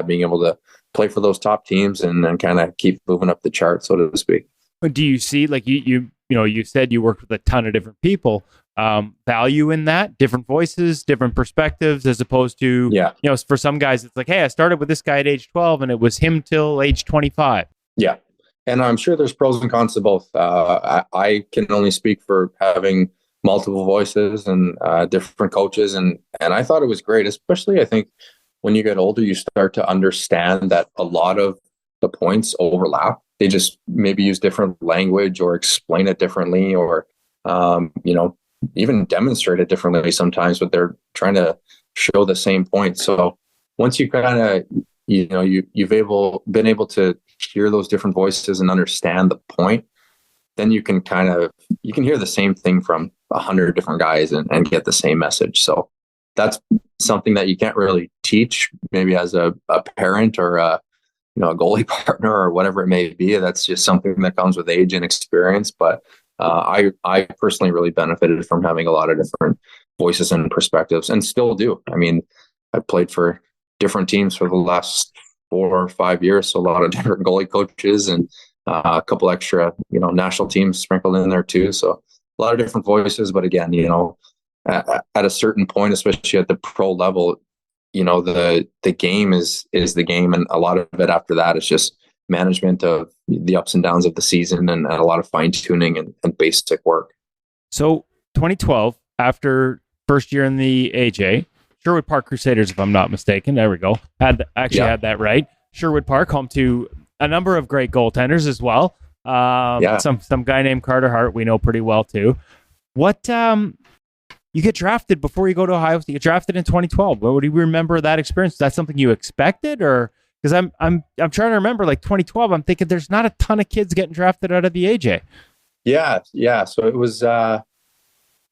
being able to play for those top teams and kind of keep moving up the chart, so to speak. Do you see, like you said you worked with a ton of different people, value in that, different voices, different perspectives, as opposed to, for some guys, it's like, hey, I started with this guy at age 12 and it was him till age 25. Yeah. And I'm sure there's pros and cons to both. I can only speak for having multiple voices and different coaches. And I thought it was great, especially I think when you get older, you start to understand that a lot of the points overlap. They just maybe use different language or explain it differently or, even demonstrate it differently sometimes, but they're trying to show the same point. So once you kind of, you've been able to hear those different voices and understand the point, then you can hear the same thing from 100 different guys and get the same message. So that's something that you can't really teach maybe as a parent or a goalie partner or whatever it may be. That's just something that comes with age and experience. But I personally really benefited from having a lot of different voices and perspectives and still do. I mean, I've played for different teams for the last 4 or 5 years. So a lot of different goalie coaches and a couple extra, national teams sprinkled in there too. So a lot of different voices, but again, at a certain point, especially at the pro level, the game is the game. And a lot of it after that is just management of the ups and downs of the season and a lot of fine tuning and basic work. So 2012, after first year in the AJ, Sherwood Park Crusaders, if I'm not mistaken, there we go. Had that right. Sherwood Park, home to a number of great goaltenders as well. Some guy named Carter Hart we know pretty well too. What you get drafted before you go to Ohio State. You get drafted in 2012. What do you remember that experience? Is that something you expected, or because I'm trying to remember, like 2012, I'm thinking there's not a ton of kids getting drafted out of the AJ. Yeah. So it was.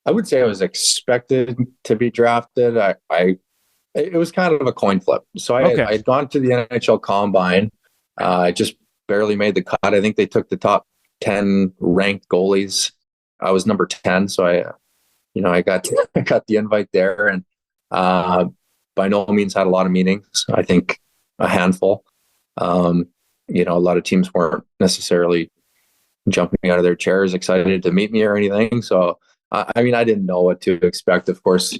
I would say I was expected to be drafted. It was kind of a coin flip. So I had gone to the NHL Combine. I just barely made the cut. I think they took the top 10 ranked goalies. I was number 10, so I got the invite there, and by no means had a lot of meetings. I think a handful. A lot of teams weren't necessarily jumping out of their chairs excited to meet me or anything. So I didn't know what to expect. Of course,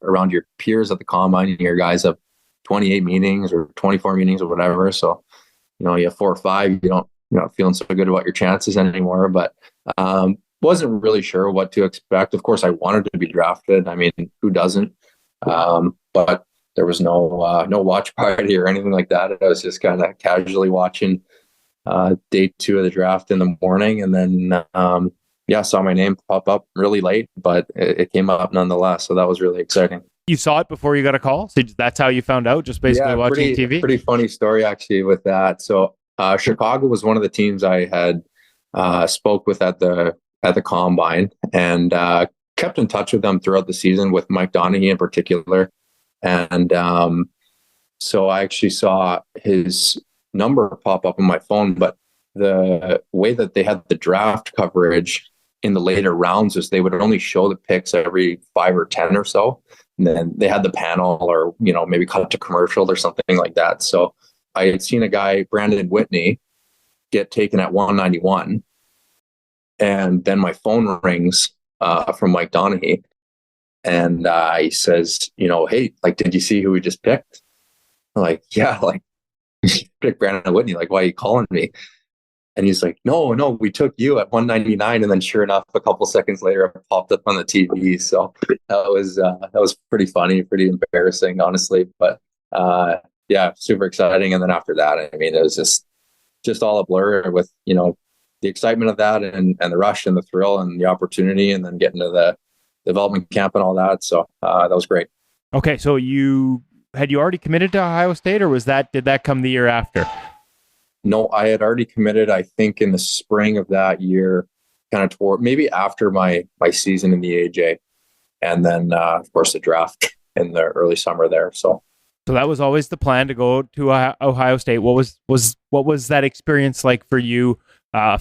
around your peers at the Combine, your guys have 28 meetings or 24 meetings or whatever. So, you have 4 or 5, you're not feeling so good about your chances anymore, but wasn't really sure what to expect. Of course, I wanted to be drafted. I mean, who doesn't? But there was no watch party or anything like that. I was just kind of casually watching day 2 of the draft in the morning, and then saw my name pop up really late, but it came up nonetheless. So that was really exciting. You saw it before you got a call? So that's how you found out, just basically watching TV? Pretty funny story actually with that. So Chicago was one of the teams I had spoke with at the Combine, and kept in touch with them throughout the season, with Mike Donaghy in particular. And so I actually saw his number pop up on my phone, but the way that they had the draft coverage in the later rounds is they would only show the picks every 5 or 10 or so. And then they had the panel or, maybe cut to commercial or something like that. So I had seen a guy, Brandon Whitney, get taken at 191. And then my phone rings from Mike Donaghy. And he says, hey, did you see who we just picked? I'm like, yeah, picked Brandon Whitney. Why are you calling me? And he's like, no, we took you at 199. And then sure enough, a couple seconds later, it popped up on the TV. So that was pretty funny, pretty embarrassing, honestly. But yeah, super exciting. And then after that, I mean, it was just all a blur with, the excitement of that and the rush and the thrill and the opportunity, and then getting to the development camp and all that. So that was great. Okay. So had you already committed to Ohio State, or did that come the year after? No, I had already committed, I think, in the spring of that year, kind of toward maybe after my season in the AJ. And then, of course, the draft in the early summer there. So that was always the plan, to go to Ohio State. What was that experience like for you?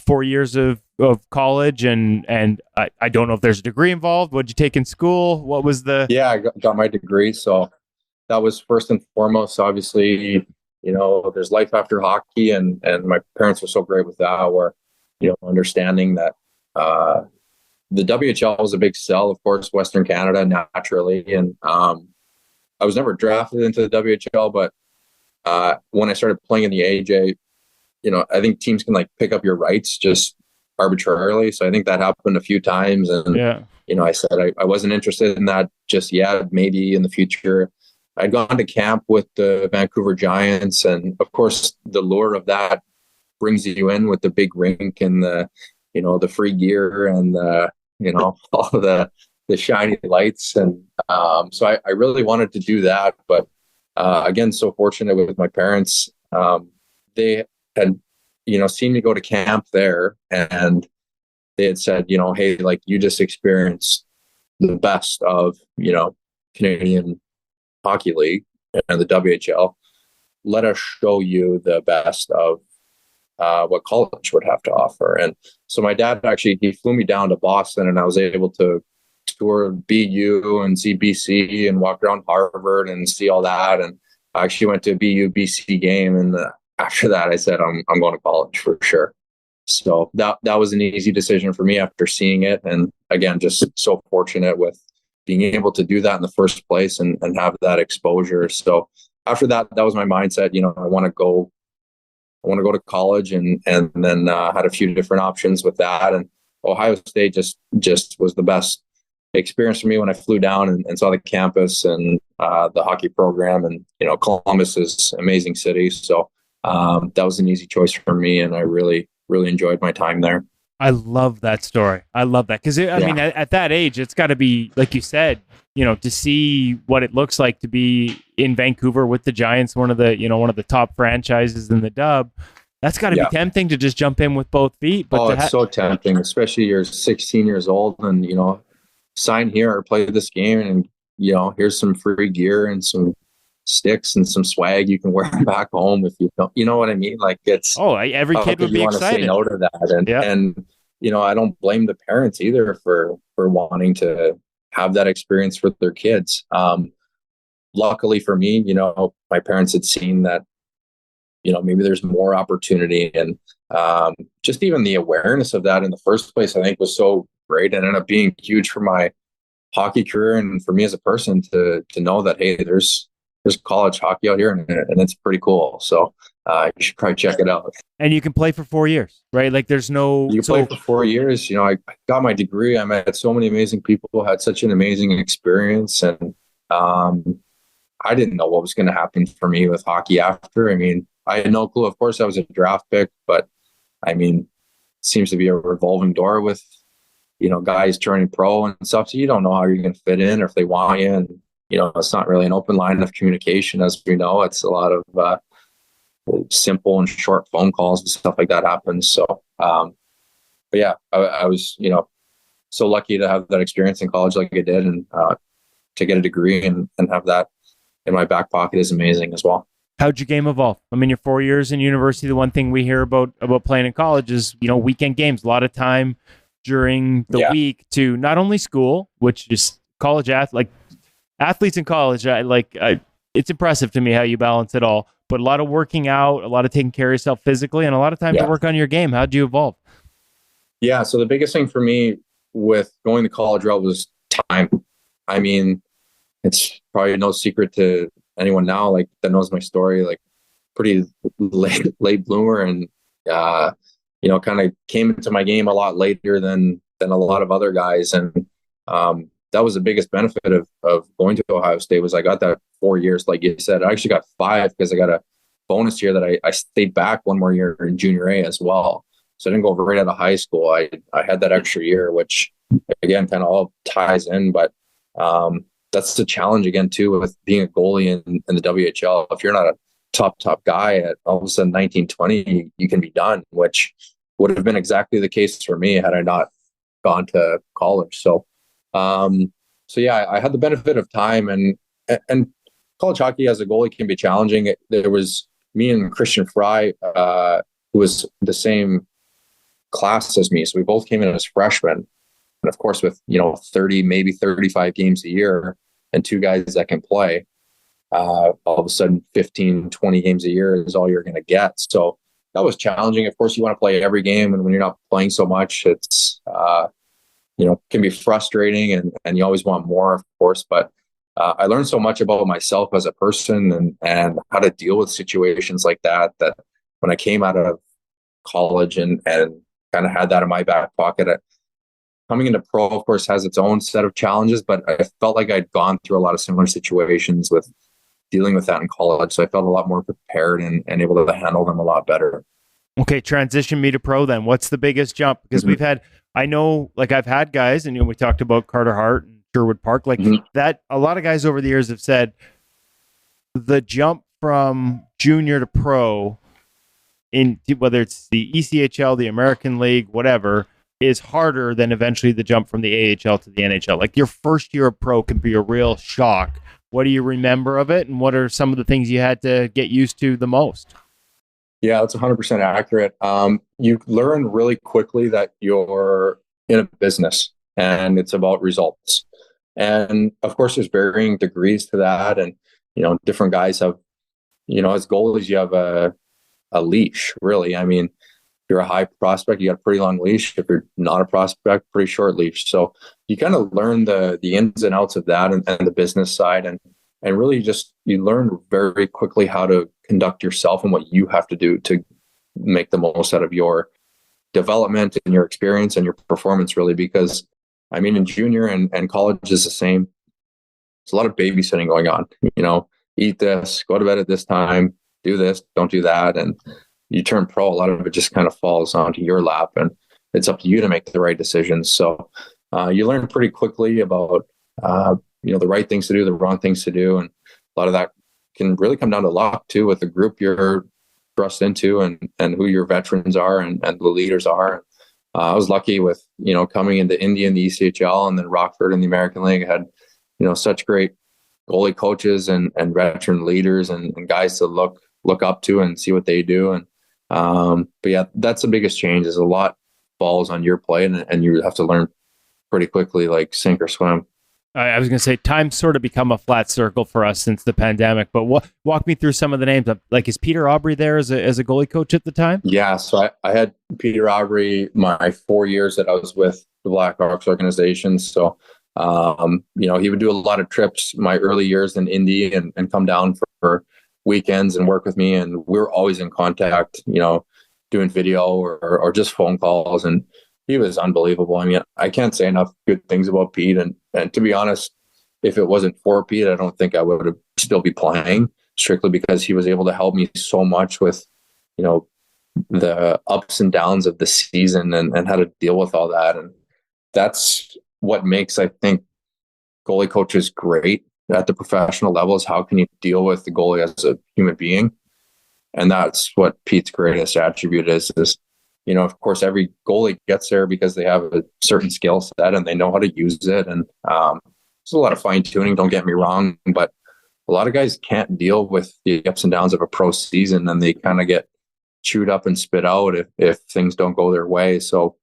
4 years of college, and I don't know if there's a degree involved. What did you take in school? What was the? Yeah, I got my degree. So that was first and foremost. Obviously, there's life after hockey, and my parents were so great with that, where, understanding that the WHL was a big sell, of course, Western Canada naturally. And I was never drafted into the WHL, but when I started playing in the AJ, I think teams can pick up your rights just arbitrarily. So I think that happened a few times. And, I said I wasn't interested in that just yet, maybe in the future. I'd gone to camp with the Vancouver Giants, and of course the lure of that brings you in with the big rink and the free gear and all of the shiny lights. And so I really wanted to do that. But again, so fortunate with my parents. They had, seen me go to camp there, and they had said, hey, you just experienced the best of, Canadian Hockey League and the WHL. Let us show you the best of what college would have to offer. And so my dad he flew me down to Boston, and I was able to tour BU and see BC and walk around Harvard and see all that. And I actually went to a BU BC game, and after that I said I'm going to college for sure. So that was an easy decision for me after seeing it. And again, just so fortunate with being able to do that in the first place and have that exposure. So after that was my mindset. I want to go to college, and then had a few different options with that. And Ohio State just was the best experience for me when I flew down and saw the campus and the hockey program. And, Columbus is an amazing city. So that was an easy choice for me. And I really, really enjoyed my time there. I love that story. I love that. Because, I mean, at that age, it's got to be, like you said, to see what it looks like to be in Vancouver with the Giants, one of the top franchises in the dub. That's got to be tempting to just jump in with both feet. But it's so tempting, especially you're 16 years old and, sign here or play this game, and, here's some free gear and some sticks and some swag you can wear back home if you don't, you know what I mean? It's every kid would be excited. Say no to that. And I don't blame the parents either for wanting to have that experience for their kids. Luckily for me, my parents had seen that, maybe there's more opportunity, and just even the awareness of that in the first place, I think was so great, and ended up being huge for my hockey career and for me as a person to know that, hey, there's college hockey out here, and it's pretty cool. So you should probably check it out. And you can play for 4 years, right? You can play for 4 years. I got my degree. I met so many amazing people, had such an amazing experience. And I didn't know what was going to happen for me with hockey after. I mean, I had no clue. Of course, I was a draft pick, but I mean, it seems to be a revolving door with, guys turning pro and stuff. So you don't know how you're going to fit in or if they want you. And, it's not really an open line of communication, as we know. It's a lot of simple and short phone calls and stuff like that happens. So, but yeah, I was, so lucky to have that experience in college like I did, and to get a degree and have that in my back pocket is amazing as well. How'd your game evolve? I mean, your 4 years in university, the one thing we hear about playing in college is, weekend games, a lot of time during the week to not only school, which is college athletes in college. It's impressive to me how you balance it all, but a lot of working out, a lot of taking care of yourself physically, and a lot of time to work on your game. How'd you evolve? Yeah. So the biggest thing for me with going the college route was time. I mean, it's probably no secret to anyone now, that knows my story, pretty late bloomer, and, kind of came into my game a lot later than a lot of other guys. And, that was the biggest benefit of going to Ohio State was I got that 4 years, like you said. I actually got 5 because I got a bonus year that I stayed back one more year in junior A as well. So I didn't go right out of high school. I had that extra year, which again kind of all ties in. But that's the challenge again too with being a goalie in the WHL. If you're not a top guy at all of a sudden 19, 20, you can be done, which would have been exactly the case for me had I not gone to college. So yeah, I had the benefit of time, and college hockey as a goalie can be challenging. There was me and Christian Fry, who was the same class as me. So we both came in as freshmen. And of course, with 30, maybe 35 games a year and 2 guys that can play, all of a sudden 15, 20 games a year is all you're going to get. So that was challenging. Of course, you want to play every game, and when you're not playing so much, it's can be frustrating, and you always want more, of course. But I learned so much about myself as a person and how to deal with situations like that when I came out of college and kind of had that in my back pocket. Coming into pro, of course, has its own set of challenges, but I felt like I'd gone through a lot of similar situations with dealing with that in college. So I felt a lot more prepared and able to handle them a lot better. Okay, transition me to pro then. What's the biggest jump? Because we've had, I know, like I've had guys, and we talked about Carter Hart and Sherwood Park, like that. A lot of guys over the years have said the jump from junior to pro, in whether it's the ECHL, the American League, whatever, is harder than eventually the jump from the AHL to the NHL. Like your first year of pro can be a real shock. What do you remember of it, and what are some of the things you had to get used to the most? Yeah, that's 100% accurate. You learn really quickly that you're in a business and it's about results. And of course, there's varying degrees to that. And, different guys have, as goalies, you have a leash, really. I mean, if you're a high prospect, you got a pretty long leash. If you're not a prospect, pretty short leash. So you kind of learn the ins and outs of that and the business side. And really just, you learn very quickly how to conduct yourself and what you have to do to make the most out of your development and your experience and your performance, really. Because I mean, in junior and college is the same. There's a lot of babysitting going on, eat this, go to bed at this time, do this, don't do that. And you turn pro, a lot of it just kind of falls onto your lap, and it's up to you to make the right decisions. So you learn pretty quickly about, the right things to do, the wrong things to do. And a lot of that can really come down to luck too, with the group you're thrust into and who your veterans are and the leaders are. I was lucky with, coming into Indy in the ECHL and then Rockford in the American League. I had, such great goalie coaches and veteran leaders and guys to look up to and see what they do. And, but yeah, that's the biggest change, is a lot falls on your plate, and you have to learn pretty quickly, like sink or swim. I was going to say, time's sort of become a flat circle for us since the pandemic, but walk me through some of the names. Like, is Peter Aubry there as a goalie coach at the time? Yeah, so I had Peter Aubry my 4 years that I was with the Blackhawks organization. So, he would do a lot of trips my early years in Indy and come down for weekends and work with me. And we were always in contact, doing video or just phone calls. And he was unbelievable. I mean, I can't say enough good things about Pete. And to be honest, if it wasn't for Pete, I don't think I would have still be playing, strictly because he was able to help me so much with, the ups and downs of the season and how to deal with all that. And that's what makes, I think, goalie coaches great at the professional level, is how can you deal with the goalie as a human being? And that's what Pete's greatest attribute is, of course, every goalie gets there because they have a certain skill set and they know how to use it. And there's a lot of fine tuning, don't get me wrong, but a lot of guys can't deal with the ups and downs of a pro season, and they kind of get chewed up and spit out if things don't go their way. So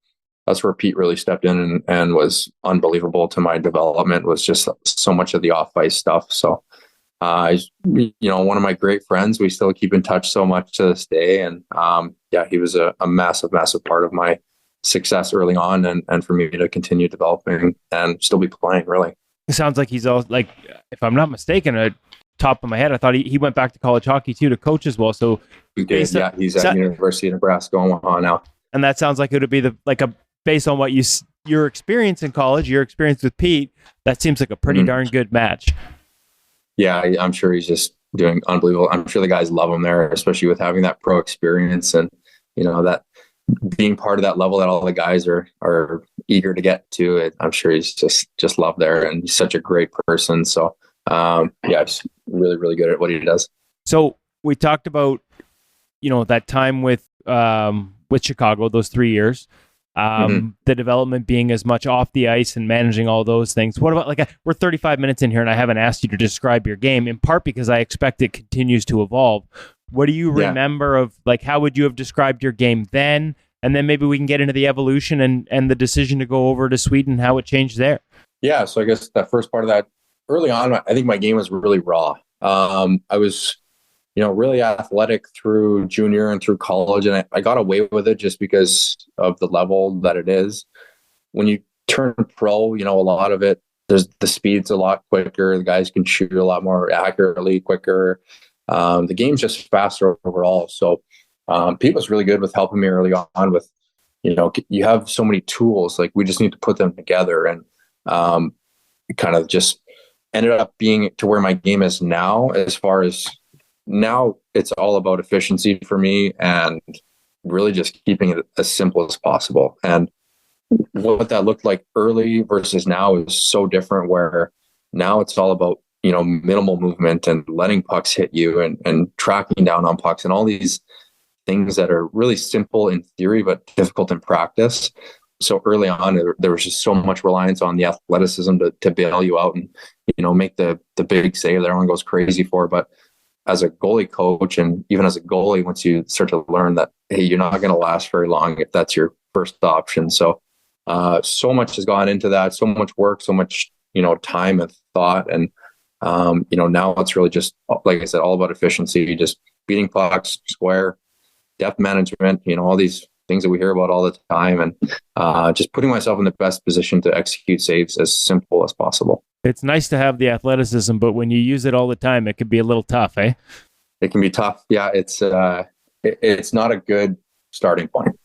that's where Pete really stepped in and was unbelievable to my development, was just so much of the off-ice stuff. So one of my great friends, we still keep in touch so much to this day. And he was a massive, massive part of my success early on and for me to continue developing and still be playing, really. It sounds like he's all, like, if I'm not mistaken, at top of my head, I thought he went back to college hockey too to coach as well. So he did, he's at University of Nebraska, Omaha now. And that sounds like it would be based on what your experience in college, your experience with Pete, that seems like a pretty darn good match. Yeah, I'm sure he's just doing unbelievable. I'm sure the guys love him there, especially with having that pro experience and, that being part of that level that all the guys are eager to get to. I'm sure he's just loved there, and he's such a great person. So, he's really, really good at what he does. So we talked about, that time with Chicago, those 3 years. The development being as much off the ice and managing all those things. What about, we're 35 minutes in here and I haven't asked you to describe your game, in part because I expect it continues to evolve. What do you remember of, how would you have described your game then? And then maybe we can get into the evolution and the decision to go over to Sweden, how it changed there. Yeah. So I guess that first part of that, early on, I think my game was really raw. I was, really athletic through junior and through college. And I got away with it just because of the level that it is. When you turn pro, a lot of it, the speed's a lot quicker. The guys can shoot a lot more accurately, quicker. The game's just faster overall. So Pete was really good with helping me early on with, you have so many tools, we just need to put them together. And kind of just ended up being to where my game is now. As far as now, it's all about efficiency for me and really just keeping it as simple as possible. And what that looked like early versus now is so different, where now it's all about, minimal movement and letting pucks hit you and tracking down on pucks and all these things that are really simple in theory, but difficult in practice. So early on, there was just so much reliance on the athleticism to bail you out and, make the big save that everyone goes crazy for. But as a goalie coach, and even as a goalie, once you start to learn that, hey, you're not going to last very long if that's your first option. So, so much has gone into that, so much work, so much, time and thought. And, now it's really just, like I said, all about efficiency, just beating pucks, square, depth management, all these things that we hear about all the time, and just putting myself in the best position to execute saves as simple as possible. It's nice to have the athleticism, but when you use it all the time, it can be a little tough, eh? It can be tough. Yeah, it's not a good starting point.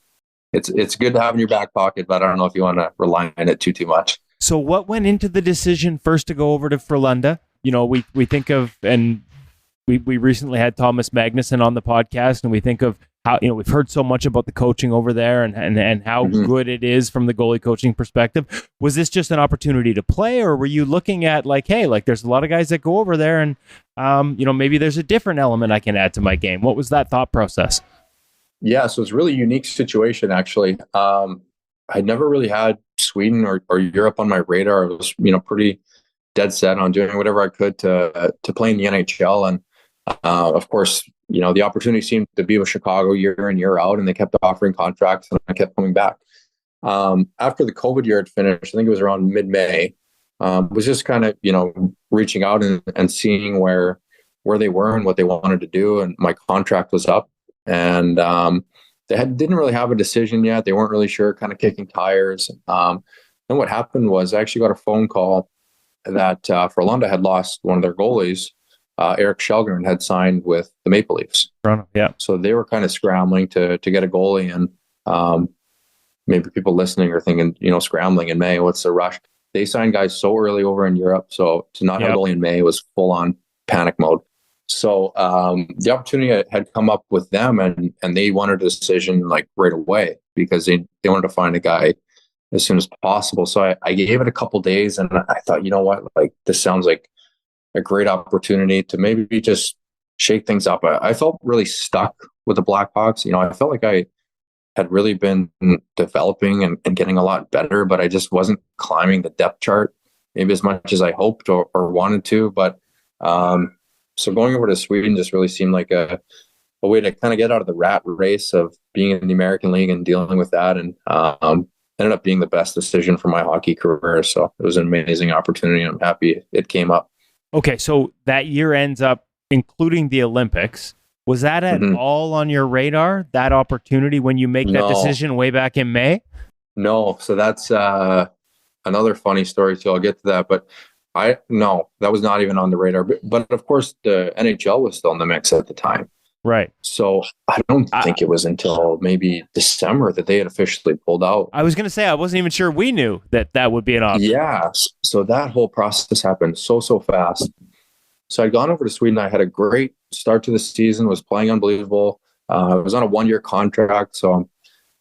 It's good to have in your back pocket, but I don't know if you want to rely on it too much. So what went into the decision first to go over to Frölunda? We think of, and we recently had Thomas Magnuson on the podcast, and we think of how, we've heard so much about the coaching over there and how good it is from the goalie coaching perspective. Was this just an opportunity to play, or were you looking at hey, there's a lot of guys that go over there and, maybe there's a different element I can add to my game? What was that thought process? Yeah, so it's a really unique situation, actually. I'd never really had Sweden or Europe on my radar. I was, pretty dead set on doing whatever I could to play in the NHL. And of course, the opportunity seemed to be with Chicago year in, year out, and they kept offering contracts, and I kept coming back. After the COVID year had finished, I think it was around mid-May, was just kind of, reaching out and seeing where they were and what they wanted to do. And my contract was up, and they didn't really have a decision yet. They weren't really sure, kind of kicking tires. And what happened was I actually got a phone call that Frölunda had lost one of their goalies. Eric Shelgren had signed with the Maple Leafs. Yeah. So they were kind of scrambling to get a goalie, and maybe people listening are thinking, scrambling in May, what's the rush? They signed guys so early over in Europe. So to not have a goalie in May was full on panic mode. So the opportunity had come up with them, and they wanted a decision right away, because they wanted to find a guy as soon as possible. So I gave it a couple days, and I thought, this sounds like a great opportunity to maybe just shake things up. I felt really stuck with the Blackhawks. I felt like I had really been developing and getting a lot better, but I just wasn't climbing the depth chart maybe as much as I hoped or wanted to. But so going over to Sweden just really seemed like a way to kind of get out of the rat race of being in the American League and dealing with that. And ended up being the best decision for my hockey career. So it was an amazing opportunity, and I'm happy it came up. Okay, so that year ends up including the Olympics. Was that at all on your radar, that opportunity, when you make that decision way back in May? No. So that's another funny story too. I'll get to that. But that was not even on the radar. But of course, the NHL was still in the mix at the time. Right. So I don't think it was until maybe December that they had officially pulled out. I was going to say, I wasn't even sure we knew that would be an option. Yeah. So that whole process happened so fast. So I'd gone over to Sweden. I had a great start to the season, was playing unbelievable. I was on a 1-year contract, so I'm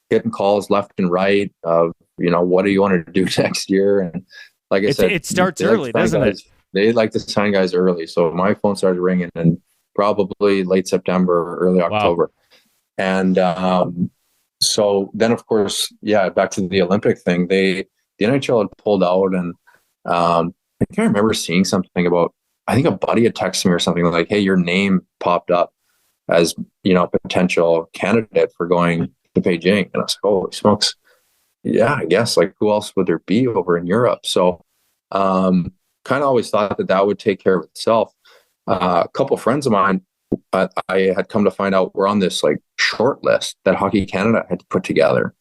getting calls left and right of, what do you want to do next year? And like I said, it starts early, doesn't it? They like to sign guys early. So my phone started ringing in probably late September, early October. And so then, of course, back to the Olympic thing. The NHL had pulled out, and I think I remember seeing something about, I think a buddy had texted me or something like, hey, your name popped up as, potential candidate for going to Beijing. And I was like, holy smokes. Yeah, I guess, like, who else would there be over in Europe? So kind of always thought that would take care of itself. A couple of friends of mine, I had come to find out, were on this like short list that Hockey Canada had put together.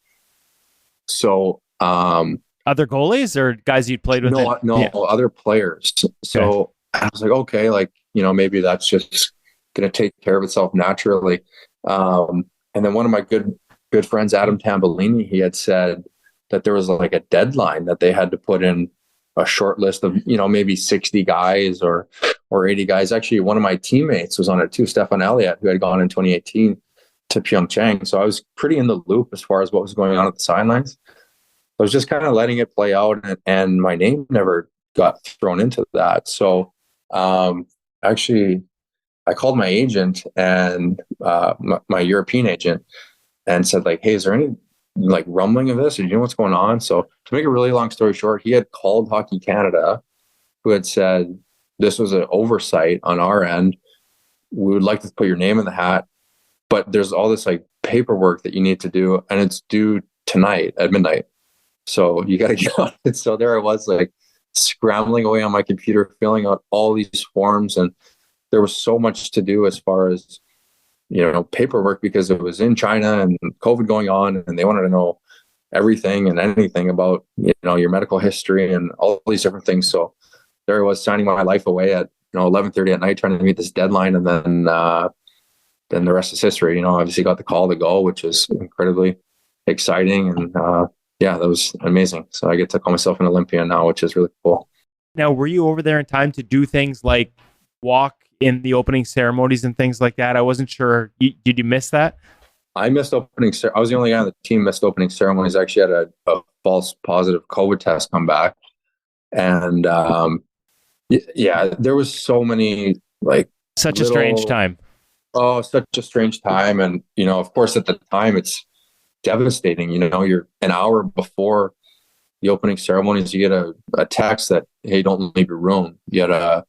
So other goalies or guys you'd played with? Other players. So I was like, okay, like, maybe that's just going to take care of itself naturally. And then one of my good friends, Adam Tambellini, he had said that there was like a deadline that they had to put in a short list of, maybe 60 guys or 80 guys. Actually, one of my teammates was on it too, Stefan Elliott, who had gone in 2018 to Pyeongchang. So I was pretty in the loop as far as what was going on at the sidelines. I was just kind of letting it play out, and my name never got thrown into that. So actually, I called my agent and my European agent and said, like, hey, is there any like rumbling of this? Or do you know what's going on? So to make a really long story short, he had called Hockey Canada, who had said, this was an oversight on our end. We would like to put your name in the hat, but there's all this like paperwork that you need to do, and it's due tonight at midnight. So you got to get on it. So there I was, like, scrambling away on my computer, filling out all these forms. And there was so much to do as far as, paperwork, because it was in China and COVID going on, and they wanted to know everything and anything about, your medical history and all these different things. So there I was, signing my life away at, 11:30 at night, trying to meet this deadline. And then the rest is history. Obviously got the call to go, which is incredibly exciting. And that was amazing. So I get to call myself an Olympian now, which is really cool. Now, were you over there in time to do things like walk in the opening ceremonies and things like that? I wasn't sure. Did you miss that? I missed opening. I was the only guy on the team missed opening ceremonies. I actually had a false positive COVID test come back. And there was so many, like, such a strange time. Oh, such a strange time. And, of course, at the time, it's devastating. You're an hour before the opening ceremonies, you get a text that, hey, don't leave your room. You had a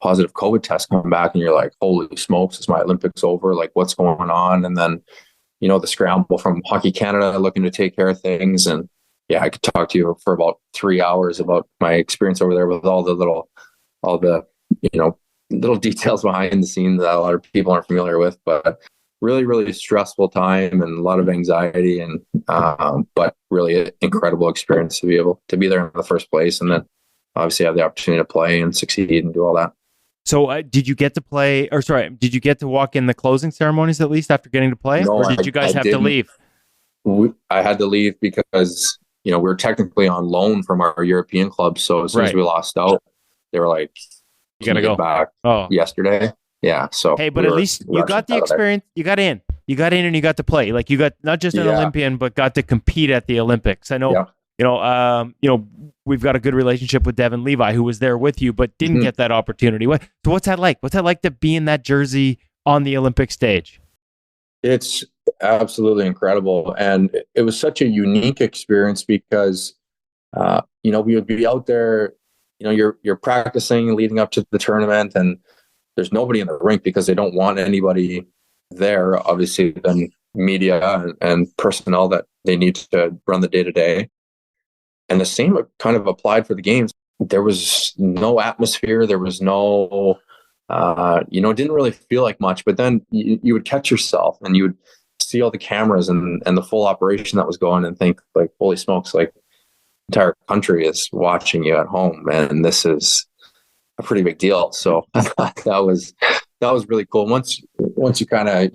positive COVID test come back, and you're like, holy smokes, is my Olympics over? Like, what's going on? And then, the scramble from Hockey Canada looking to take care of things. And I could talk to you for about 3 hours about my experience over there with all the little details behind the scenes that a lot of people aren't familiar with, but really, really stressful time and a lot of anxiety, and but really an incredible experience to be able to be there in the first place, and then obviously have the opportunity to play and succeed and do all that. So did you get to play, or sorry, did you get to walk in the closing ceremonies at least after getting to play? No, or did you guys have to leave? I had to leave because, we were technically on loan from our European club. So as soon as we lost out, they were like, you got to go back yesterday. Yeah. So hey, but at least you got the experience. You got in and you got to play. Like, you got not just an Olympian, but got to compete at the Olympics. I know, we've got a good relationship with Devin Levi, who was there with you, but didn't get that opportunity. So what's that like? What's that like to be in that jersey on the Olympic stage? It's absolutely incredible. And it was such a unique experience because, we would be out there, you're practicing leading up to the tournament, and there's nobody in the rink because they don't want anybody there, obviously, than media and personnel that they need to run the day-to-day. And the same kind of applied for the games. There was no atmosphere. There was no, it didn't really feel like much. But then you would catch yourself and you would see all the cameras and the full operation that was going, and think, like, holy smokes, like, the entire country is watching you at home. And this is a pretty big deal. So that was really cool. Once you kind of,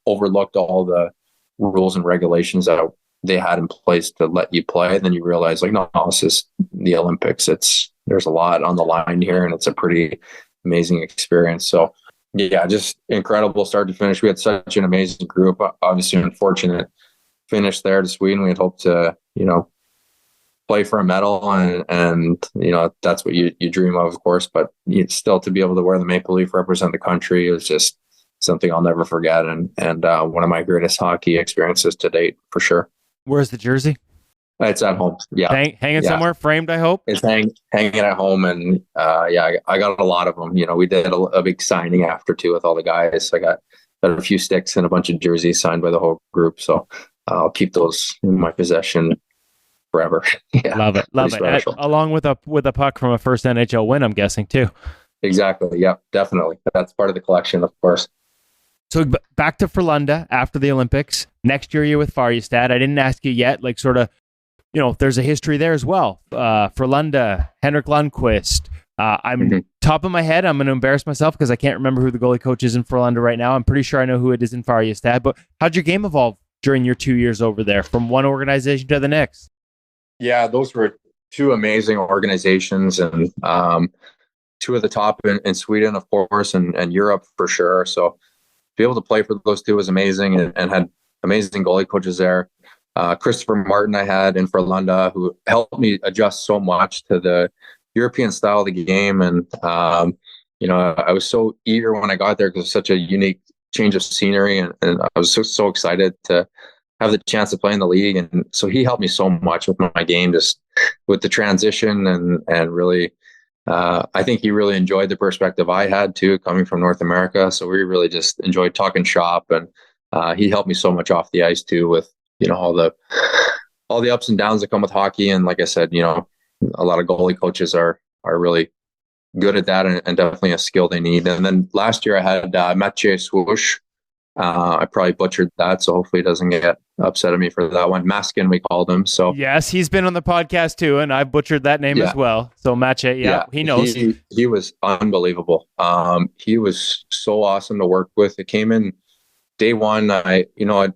overlooked all the rules and regulations that they had in place to let you play, then you realize, like, no, this is the Olympics. There's a lot on the line here, and it's a pretty amazing experience. So yeah, just incredible start to finish. We had such an amazing group. Obviously, unfortunate finish there to Sweden. We had hoped to, play for a medal, and that's what you dream of course. But still, to be able to wear the maple leaf, represent the country, is just something I'll never forget, and one of my greatest hockey experiences to date, for sure. Where's the jersey? It's at home. Yeah, hanging somewhere, framed, I hope. It's hanging at home, and I got a lot of them. We did a big signing after too with all the guys. I got a few sticks and a bunch of jerseys signed by the whole group. So I'll keep those in my possession forever. Yeah, love it. Along with a puck from a first NHL win, I'm guessing too. Exactly. Yeah, definitely. That's part of the collection, of course. So back to Frölunda after the Olympics. Next year, you're with Färjestad. I didn't ask you yet, like sort of, there's a history there as well. Frölunda, Henrik Lundqvist. I'm top of my head. I'm going to embarrass myself because I can't remember who the goalie coach is in Frölunda right now. I'm pretty sure I know who it is in Färjestad. But how'd your game evolve during your 2 years over there, from one organization to the next? Yeah, those were two amazing organizations, and two of the top in Sweden, of course, and Europe for sure. So to be able to play for those two was amazing, and had amazing goalie coaches there. Christopher Martin I had in Frölunda, who helped me adjust so much to the European style of the game. And, I was so eager when I got there because it was such a unique change of scenery. And I was so excited to have the chance to play in the league. And so he helped me so much with my game, just with the transition, and really, I think he really enjoyed the perspective I had too, coming from North America. So we really just enjoyed talking shop, and he helped me so much off the ice too, with all the ups and downs that come with hockey. And like I said, a lot of goalie coaches are really good at that, and definitely a skill they need. And then last year I had Mathieu Swoosh. I probably butchered that, so hopefully he doesn't get upset at me for that one. Maskin, we called him. So yes, he's been on the podcast too, and I butchered that name as well. So Mathieu, he knows. He was unbelievable. He was so awesome to work with. It came in day one. I'd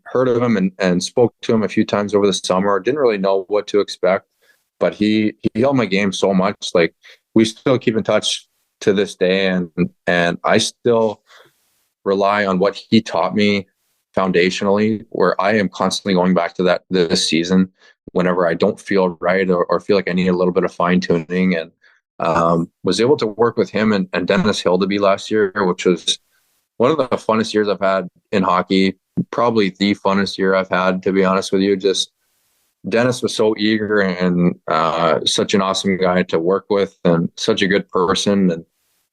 heard of him and spoke to him a few times over the summer. Didn't really know what to expect, but he held my game so much. Like, we still keep in touch to this day, and I still rely on what he taught me foundationally, where I am constantly going back to that this season whenever I don't feel right, or feel like I need a little bit of fine tuning. And was able to work with him and Dennis Hildeby last year, which was one of the funnest years I've had in hockey, probably the funnest year I've had, to be honest with you. Just Dennis was so eager, and such an awesome guy to work with, and such a good person.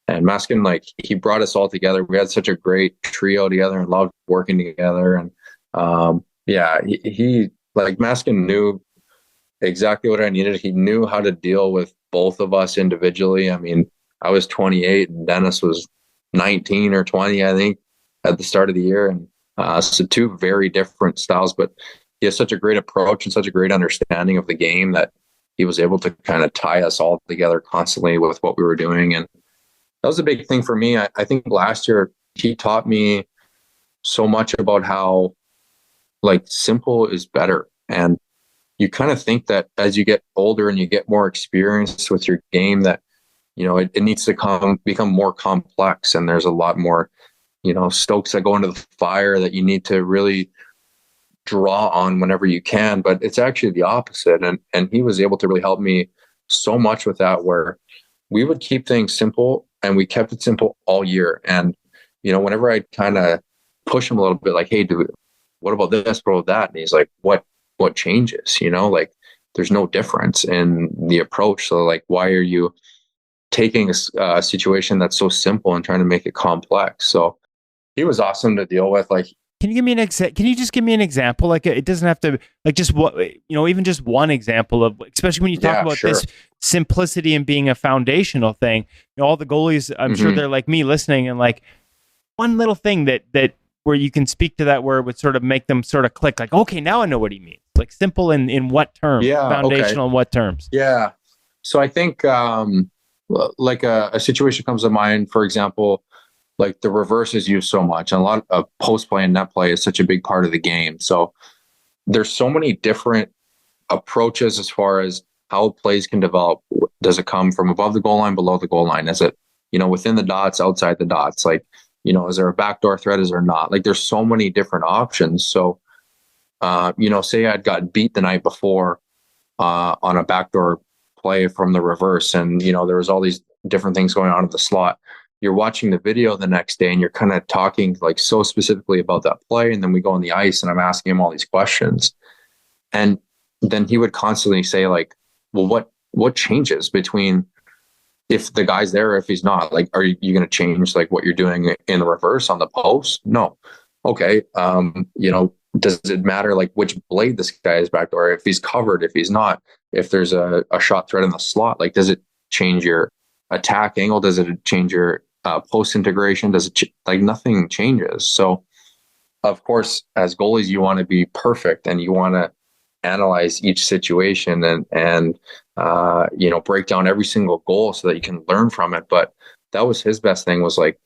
And Maskin, like, he brought us all together. We had such a great trio together and loved working together. And he like, Maskin knew exactly what I needed. He knew how to deal with both of us individually. I mean, I was 28 and Dennis was 19 or 20, I think, at the start of the year. And so two very different styles, but he has such a great approach and such a great understanding of the game that he was able to kind of tie us all together constantly with what we were doing. And that was a big thing for me. I think last year he taught me so much about how, like, simple is better. And you kind of think that as you get older and you get more experience with your game, that, it needs to become more complex. And there's a lot more, stokes that go into the fire that you need to really draw on whenever you can. But it's actually the opposite. And he was able to really help me so much with that, where we would keep things simple, and we kept it simple all year. And, whenever I kind of push him a little bit, like, hey, dude, what about this, what about that? And he's like, what changes? Like, there's no difference in the approach. So, like, why are you taking a situation that's so simple and trying to make it complex? So he was awesome to deal with. Like, can you give me can you just give me an example? Like, it doesn't have to, like, just what, even just one example of, especially when you talk about this simplicity and being a foundational thing. All the goalies, I'm sure they're like me, listening, and like, one little thing that where you can speak to that, where it would sort of make them sort of click, like, okay, now I know what he means. Like, simple in what terms? Yeah, foundational in what terms? Yeah. So I think like a situation comes to mind, for example, like the reverse is used so much, and a lot of post play and net play is such a big part of the game. So there's so many different approaches as far as how plays can develop. Does it come from above the goal line, below the goal line? Is it within the dots, outside the dots, like, is there a backdoor threat? Is there not? Like, there's so many different options. So, say I'd got beat the night before on a backdoor play from the reverse, and there was all these different things going on at the slot. You're watching the video the next day and you're kind of talking like so specifically about that play, and then we go on the ice and I'm asking him all these questions, and then he would constantly say like, well, what changes between if the guy's there or if he's not? Like, are you going to change like what you're doing in the reverse on the post? No. Okay. Does it matter like which blade this guy is back, or if he's covered, if he's not, if there's a shot threat in the slot? Like, does it change your attack angle? Does it change your post integration? Does it like nothing changes? So of course, as goalies, you want to be perfect and you want to analyze each situation and break down every single goal so that you can learn from it. But that was his best thing, was like,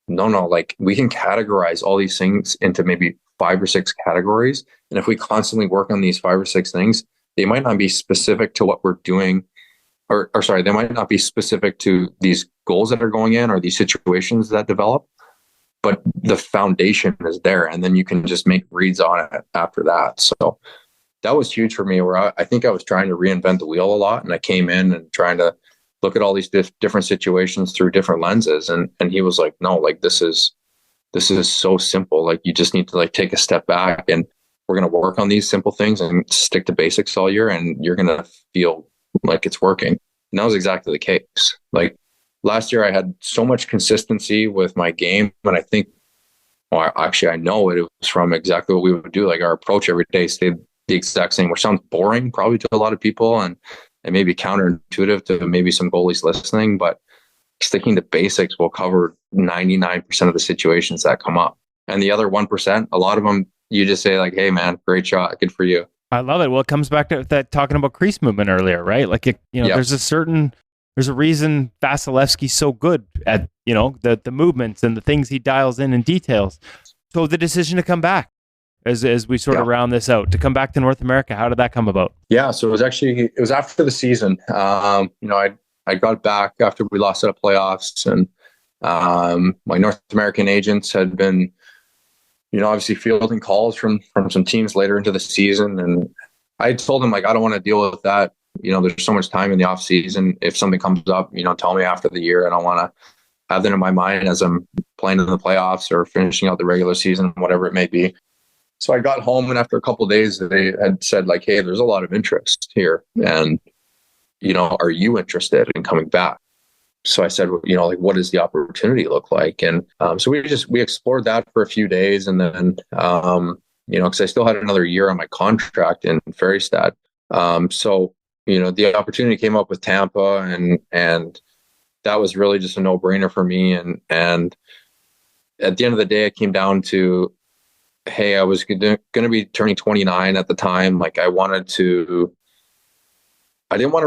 no, like we can categorize all these things into maybe 5 or 6 categories. And if we constantly work on these 5 or 6 things, they might not be specific to what we're doing, or sorry, they might not be specific to these goals that are going in or these situations that develop, but the foundation is there. And then you can just make reads on it after that. So that was huge for me, where I think I was trying to reinvent the wheel a lot. And I came in and trying to look at all these different situations through different lenses. And he was like, no, like this is so simple. Like, you just need to like take a step back, and we're going to work on these simple things and stick to basics all year, and you're going to feel like it's working. And that was exactly the case. Like, last year I had so much consistency with my game, and I think, well, actually I know it was from exactly what we would do. Like, our approach every day stayed the exact same, which sounds boring probably to a lot of people, and maybe counterintuitive to maybe some goalies listening, but sticking to basics will cover 99% of the situations that come up. And the other 1%, a lot of them, you just say like, hey man, great shot, good for you. I love it. Well, it comes back to that talking about crease movement earlier, right? Like, yep. There's a reason Vasilevsky's so good at, the movements and the things he dials in and details. So the decision to come back, as we sort of round this out, to come back to North America, how did that come about? Yeah, so it was after the season. I got back after we lost at the playoffs, and my North American agents had been, obviously fielding calls from some teams later into the season, and I told them like, I don't want to deal with that. There's so much time in the off season. If something comes up, tell me after the year. I don't want to have that in my mind as I'm playing in the playoffs or finishing out the regular season, whatever it may be. So I got home, and after a couple of days, they had said like, hey, there's a lot of interest here, and are you interested in coming back? So I said, like, what does the opportunity look like? And so we explored that for a few days, and then because I still had another year on my contract in Ferrystad. So the opportunity came up with Tampa, and that was really just a no-brainer for me. And at the end of the day, it came down to, hey, I was going to be turning 29 at the time. Like, I didn't want to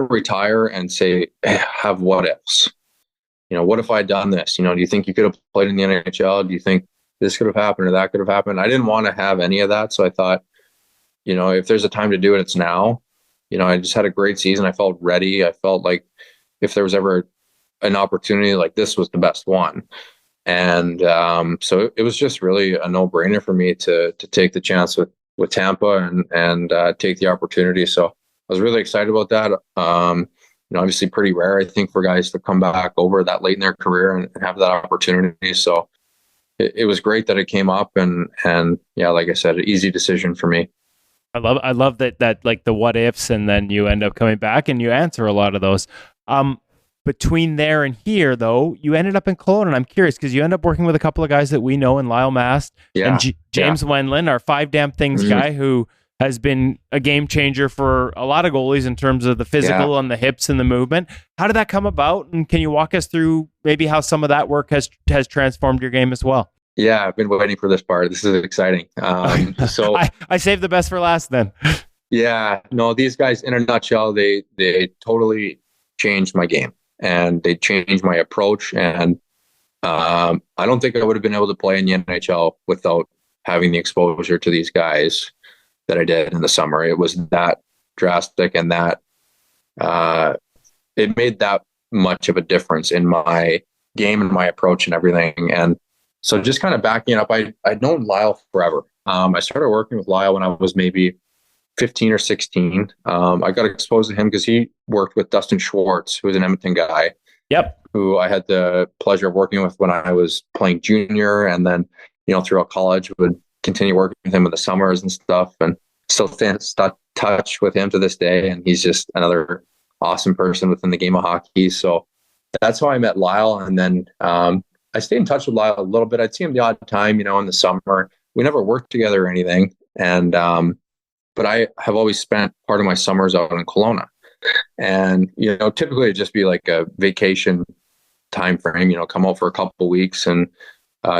retire and say, have what ifs. What if I had done this? Do you think you could have played in the NHL? Do you think this could have happened or that could have happened? I didn't want to have any of that. So I thought, if there's a time to do it, it's now. I just had a great season. I felt ready. I felt like if there was ever an opportunity, like this was the best one. And so it was just really a no-brainer for me to take the chance with Tampa and take the opportunity. So I was really excited about that. Obviously pretty rare, I think, for guys to come back over that late in their career and have that opportunity. So it was great that it came up, and yeah, like I said, an easy decision for me. I love that like the what ifs, and then you end up coming back and you answer a lot of those. Between there and here, though, you ended up in Cologne, and I'm curious because you end up working with a couple of guys that we know in Lyle Mast and James Wendland, our 5 Damn Things guy, who has been a game changer for a lot of goalies in terms of the physical and the hips and the movement. How did that come about? And can you walk us through maybe how some of that work has transformed your game as well? Yeah, I've been waiting for this part. This is exciting. So I saved the best for last then. Yeah, no, these guys, in a nutshell, they totally changed my game, and they changed my approach. And I don't think I would have been able to play in the NHL without having the exposure to these guys that I did in the summer. It was that drastic, and that it made that much of a difference in my game and my approach and everything. And so just kind of backing it up, I'd known Lyle forever. I started working with Lyle when I was maybe 15 or 16. I got exposed to him because he worked with Dustin Schwartz, who was an Edmonton guy. Yep. Who I had the pleasure of working with when I was playing junior, and then, throughout college would continue working with him in the summers and stuff, and still stay in touch with him to this day. And he's just another awesome person within the game of hockey. So that's how I met Lyle. And then I stayed in touch with Lyle a little bit. I'd see him the odd time, in the summer. We never worked together or anything. And but I have always spent part of my summers out in Kelowna. And, typically it'd just be like a vacation time frame, come out for a couple of weeks and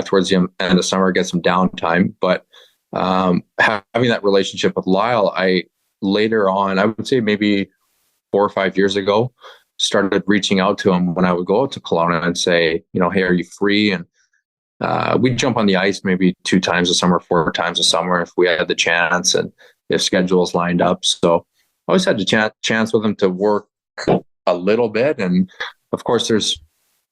towards the end of summer, get some downtime. But having that relationship with Lyle, I later on, I would say maybe 4 or 5 years ago, started reaching out to him when I would go out to Kelowna and say, hey, are you free? And we'd jump on the ice maybe 2 times a summer, 4 times a summer if we had the chance and if schedules lined up. So I always had the chance with him to work a little bit. And of course, there's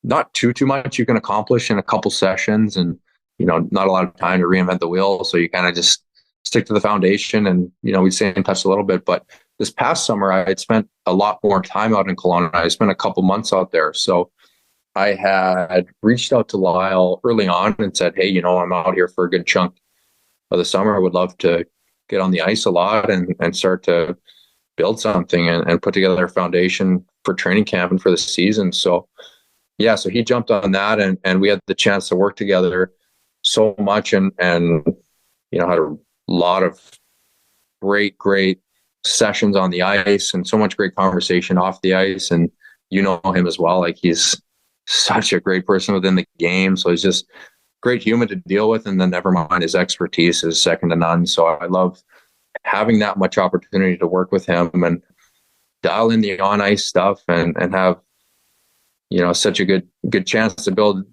not too much you can accomplish in a couple sessions, and not a lot of time to reinvent the wheel. So you kind of just stick to the foundation, and we'd stay in touch a little bit. But this past summer, I had spent a lot more time out in Kelowna. I spent a couple months out there. So I had reached out to Lyle early on and said, hey, I'm out here for a good chunk of the summer. I would love to get on the ice a lot and start to build something and put together a foundation for training camp and for the season. So yeah, so he jumped on that, and we had the chance to work together so much, and had a lot of great sessions on the ice and so much great conversation off the ice. And him as well. Like, he's such a great person within the game. So he's just great human to deal with. And then never mind, his expertise is second to none. So I love having that much opportunity to work with him and dial in the on ice stuff and have, such a good chance to build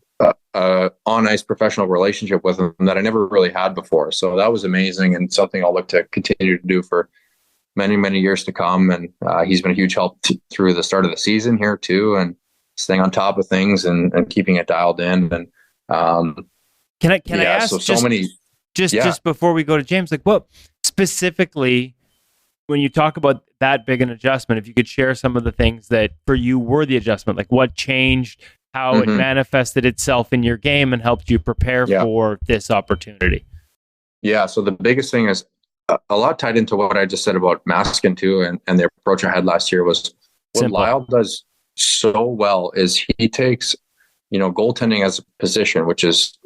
a on ice professional relationship with him that I never really had before. So that was amazing, and something I'll look to continue to do for many, many years to come. And he's been a huge help through the start of the season here too, and staying on top of things and keeping it dialed in. And can I ask just before we go to James, like, what specifically, when you talk about that big an adjustment, if you could share some of the things that for you were the adjustment, like what changed, how it manifested itself in your game and helped you prepare for this opportunity? Yeah. So the biggest thing is a lot tied into what I just said about Maskin too. And the approach I had last year was what Simple. Lyle does so well is he takes, goaltending as a position, which is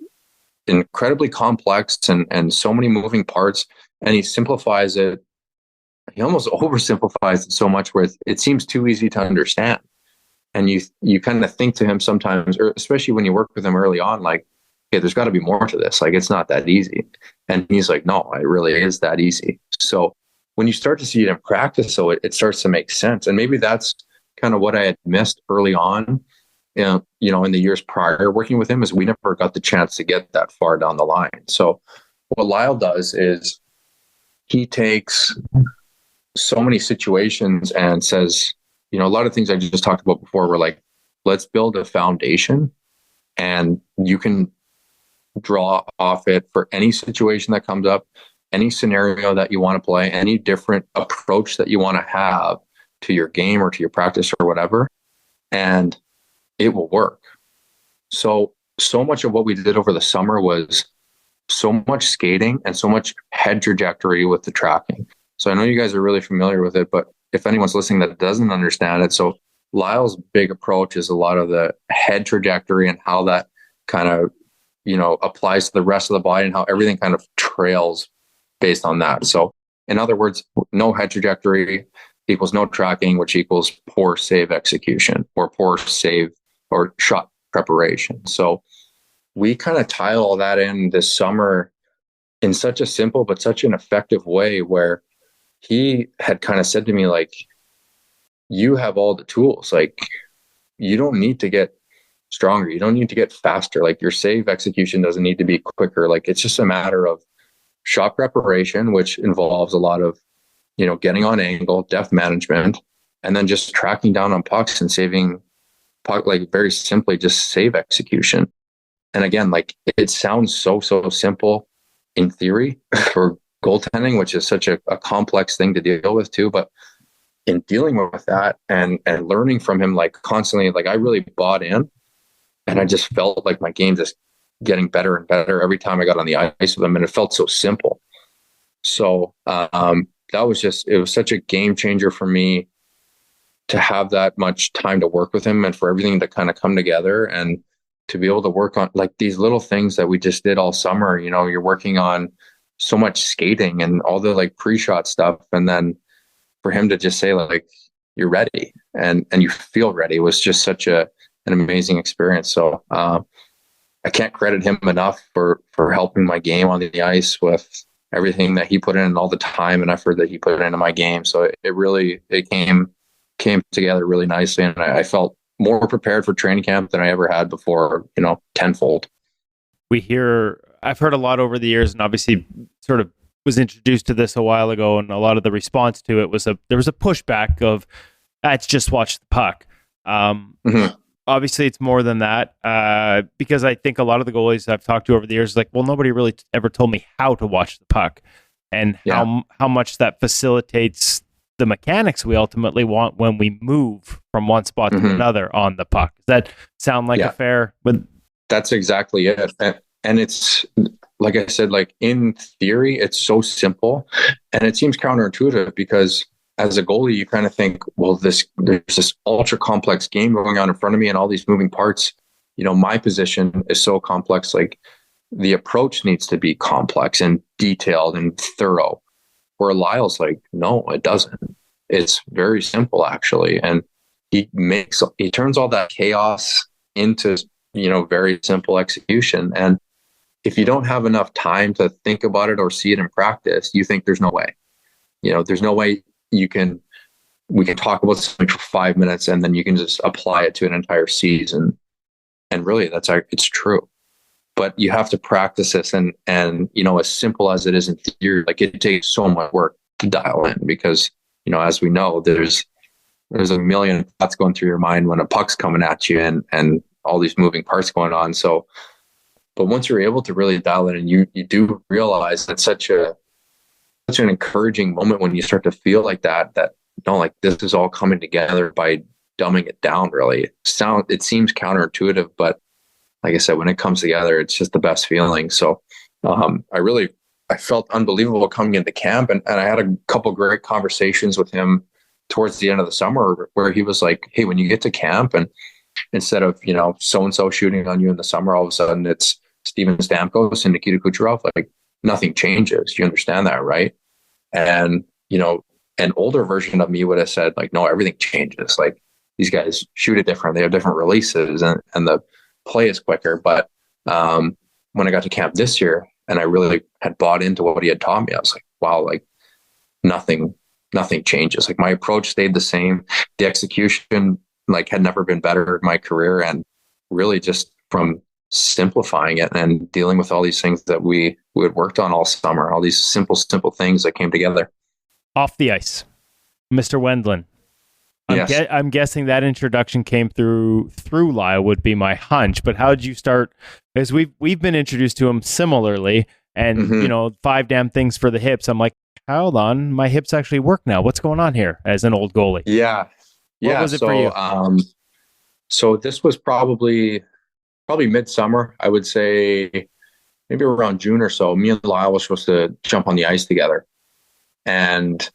incredibly complex and so many moving parts, and he simplifies it. He almost oversimplifies it so much where it seems too easy to understand. And you kind of think to him sometimes, or especially when you work with him early on, like, hey, there's got to be more to this. Like, it's not that easy. And he's like, no, it really is that easy. So when you start to see it in practice, so it starts to make sense. And maybe that's kind of what I had missed early on, in the years prior working with him, is we never got the chance to get that far down the line. So what Lyle does is he takes so many situations and says, a lot of things I just talked about before were like, let's build a foundation, and you can draw off it for any situation that comes up, any scenario that you want to play, any different approach that you want to have to your game or to your practice or whatever, and it will work. So much of what we did over the summer was so much skating and so much head trajectory with the tracking. So I know you guys are really familiar with it, but if anyone's listening that doesn't understand it, so Lyle's big approach is a lot of the head trajectory and how that kind of, applies to the rest of the body and how everything kind of trails based on that. So in other words, no head trajectory equals no tracking, which equals poor save execution or poor save or shot preparation. So we kind of tie all that in this summer in such a simple but such an effective way, where he had kind of said to me, like, you have all the tools. Like, you don't need to get stronger. You don't need to get faster. Like, your save execution doesn't need to be quicker. Like, it's just a matter of shot preparation, which involves a lot of, getting on angle, depth management, and then just tracking down on pucks and saving like very simply just save execution. And again, like it sounds so simple in theory for goaltending, which is such a complex thing to deal with too. But in dealing with that and learning from him, like constantly, like I really bought in, and I just felt like my game just getting better and better every time I got on the ice with him, and it felt so simple. So that was it was such a game changer for me to have that much time to work with him and for everything to kind of come together and to be able to work on like these little things that we just did all summer. You know, you're working on so much skating and all the like pre-shot stuff. And then for him to just say like, you're ready and you feel ready was just such an amazing experience. So I can't credit him enough for helping my game on the ice with everything that he put in and all the time and effort that he put into my game. So it came together really nicely. And I felt more prepared for training camp than I ever had before, you know, tenfold. I've heard a lot over the years, and obviously sort of was introduced to this a while ago, and a lot of the response to it was there was a pushback of, it's just watch the puck. Obviously it's more than that, because I think a lot of the goalies I've talked to over the years, like, well, nobody really ever told me how to watch the puck and how much that facilitates the mechanics we ultimately want when we move from one spot to another on the puck. Does that sound like a fair? That's exactly it. And it's, like I said, like in theory, it's so simple and it seems counterintuitive because as a goalie, you kind of think, well, there's this ultra complex game going on in front of me and all these moving parts. You know, my position is so complex. Like the approach needs to be complex and detailed and thorough. Where Lyle's like, no, it doesn't. It's very simple actually. And he turns all that chaos into, you know, very simple execution. And if you don't have enough time to think about it or see it in practice, you think there's no way. You know, there's no way we can talk about something for 5 minutes and then you can just apply it to an entire season. And really it's true. But you have to practice this and you know, as simple as it is in theory, like it takes so much work to dial in because, you know, as we know, there's a million thoughts going through your mind when a puck's coming at you and all these moving parts going on. So, but once you're able to really dial in and you do realize that's such an encouraging moment when you start to feel like that, you know, like this is all coming together by dumbing it down really. It seems counterintuitive, but like I said, when it comes together, it's just the best feeling. So I felt unbelievable coming into camp and I had a couple great conversations with him towards the end of the summer where he was like, hey, when you get to camp and instead of, you know, so-and-so shooting on you in the summer, all of a sudden it's Steven Stamkos and Nikita Kucherov, like nothing changes. You understand that, right? And, you know, an older version of me would have said like, no, everything changes. Like these guys shoot it different. They have different releases and the play is quicker. But when I got to camp this year and I really had bought into what he had taught me, I was like, wow, like nothing changes. Like my approach stayed the same. The execution like had never been better in my career. And really just from simplifying it and dealing with all these things that we had worked on all summer, all these simple things that came together. Off the ice, Mr. Wendland. Yes. I'm guessing that introduction came through Lyle would be my hunch, but how did you start? Because we've been introduced to him similarly, and you know, 5 damn things for the hips. I'm like, hold on, my hips actually work now. What's going on here? As an old goalie, what was it for you? So this was probably midsummer. I would say maybe around June or so. Me and Lyle were supposed to jump on the ice together, and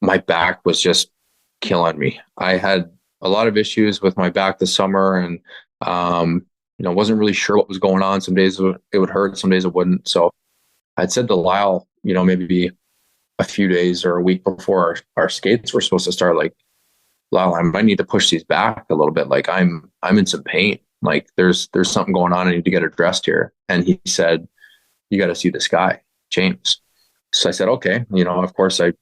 my back was just killing me. I had a lot of issues with my back this summer and, you know, wasn't really sure what was going on. Some days it would hurt, some days it wouldn't. So I'd said to Lyle, you know, maybe a few days or a week before our skates were supposed to start, like, Lyle, I might need to push these back a little bit. Like I'm in some pain. Like there's something going on. I need to get addressed here. And he said, you got to see this guy, James. So I said, okay, you know, of course I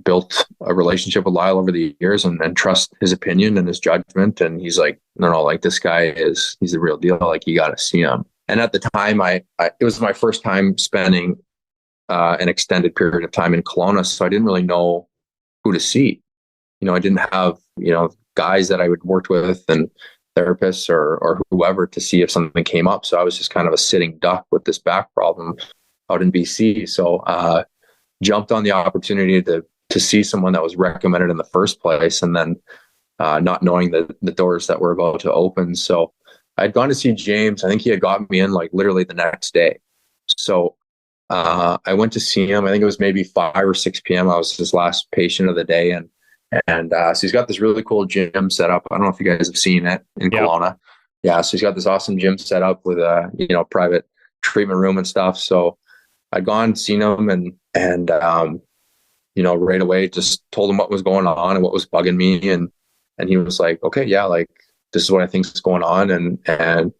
built a relationship with Lyle over the years and trust his opinion and his judgment. And he's like, no, like this guy he's the real deal. Like you got to see him. And at the time it was my first time spending an extended period of time in Kelowna. So I didn't really know who to see. You know, I didn't have, you know, guys that I would worked with and therapists or whoever to see if something came up. So I was just kind of a sitting duck with this back problem out in BC. So jumped on the opportunity to see someone that was recommended in the first place, and then not knowing the doors that were about to open. So I'd gone to see James. I think he had got me in like literally the next day. So I went to see him. I think it was maybe 5 or 6 p.m. I was his last patient of the day. And so he's got this really cool gym set up. I don't know if you guys have seen it in Kelowna. Yeah. So he's got this awesome gym set up with a, private treatment room and stuff. So I'd gone, seen him and right away just told him what was going on and what was bugging me. And he was like, okay, yeah, like this is what I think is going on. And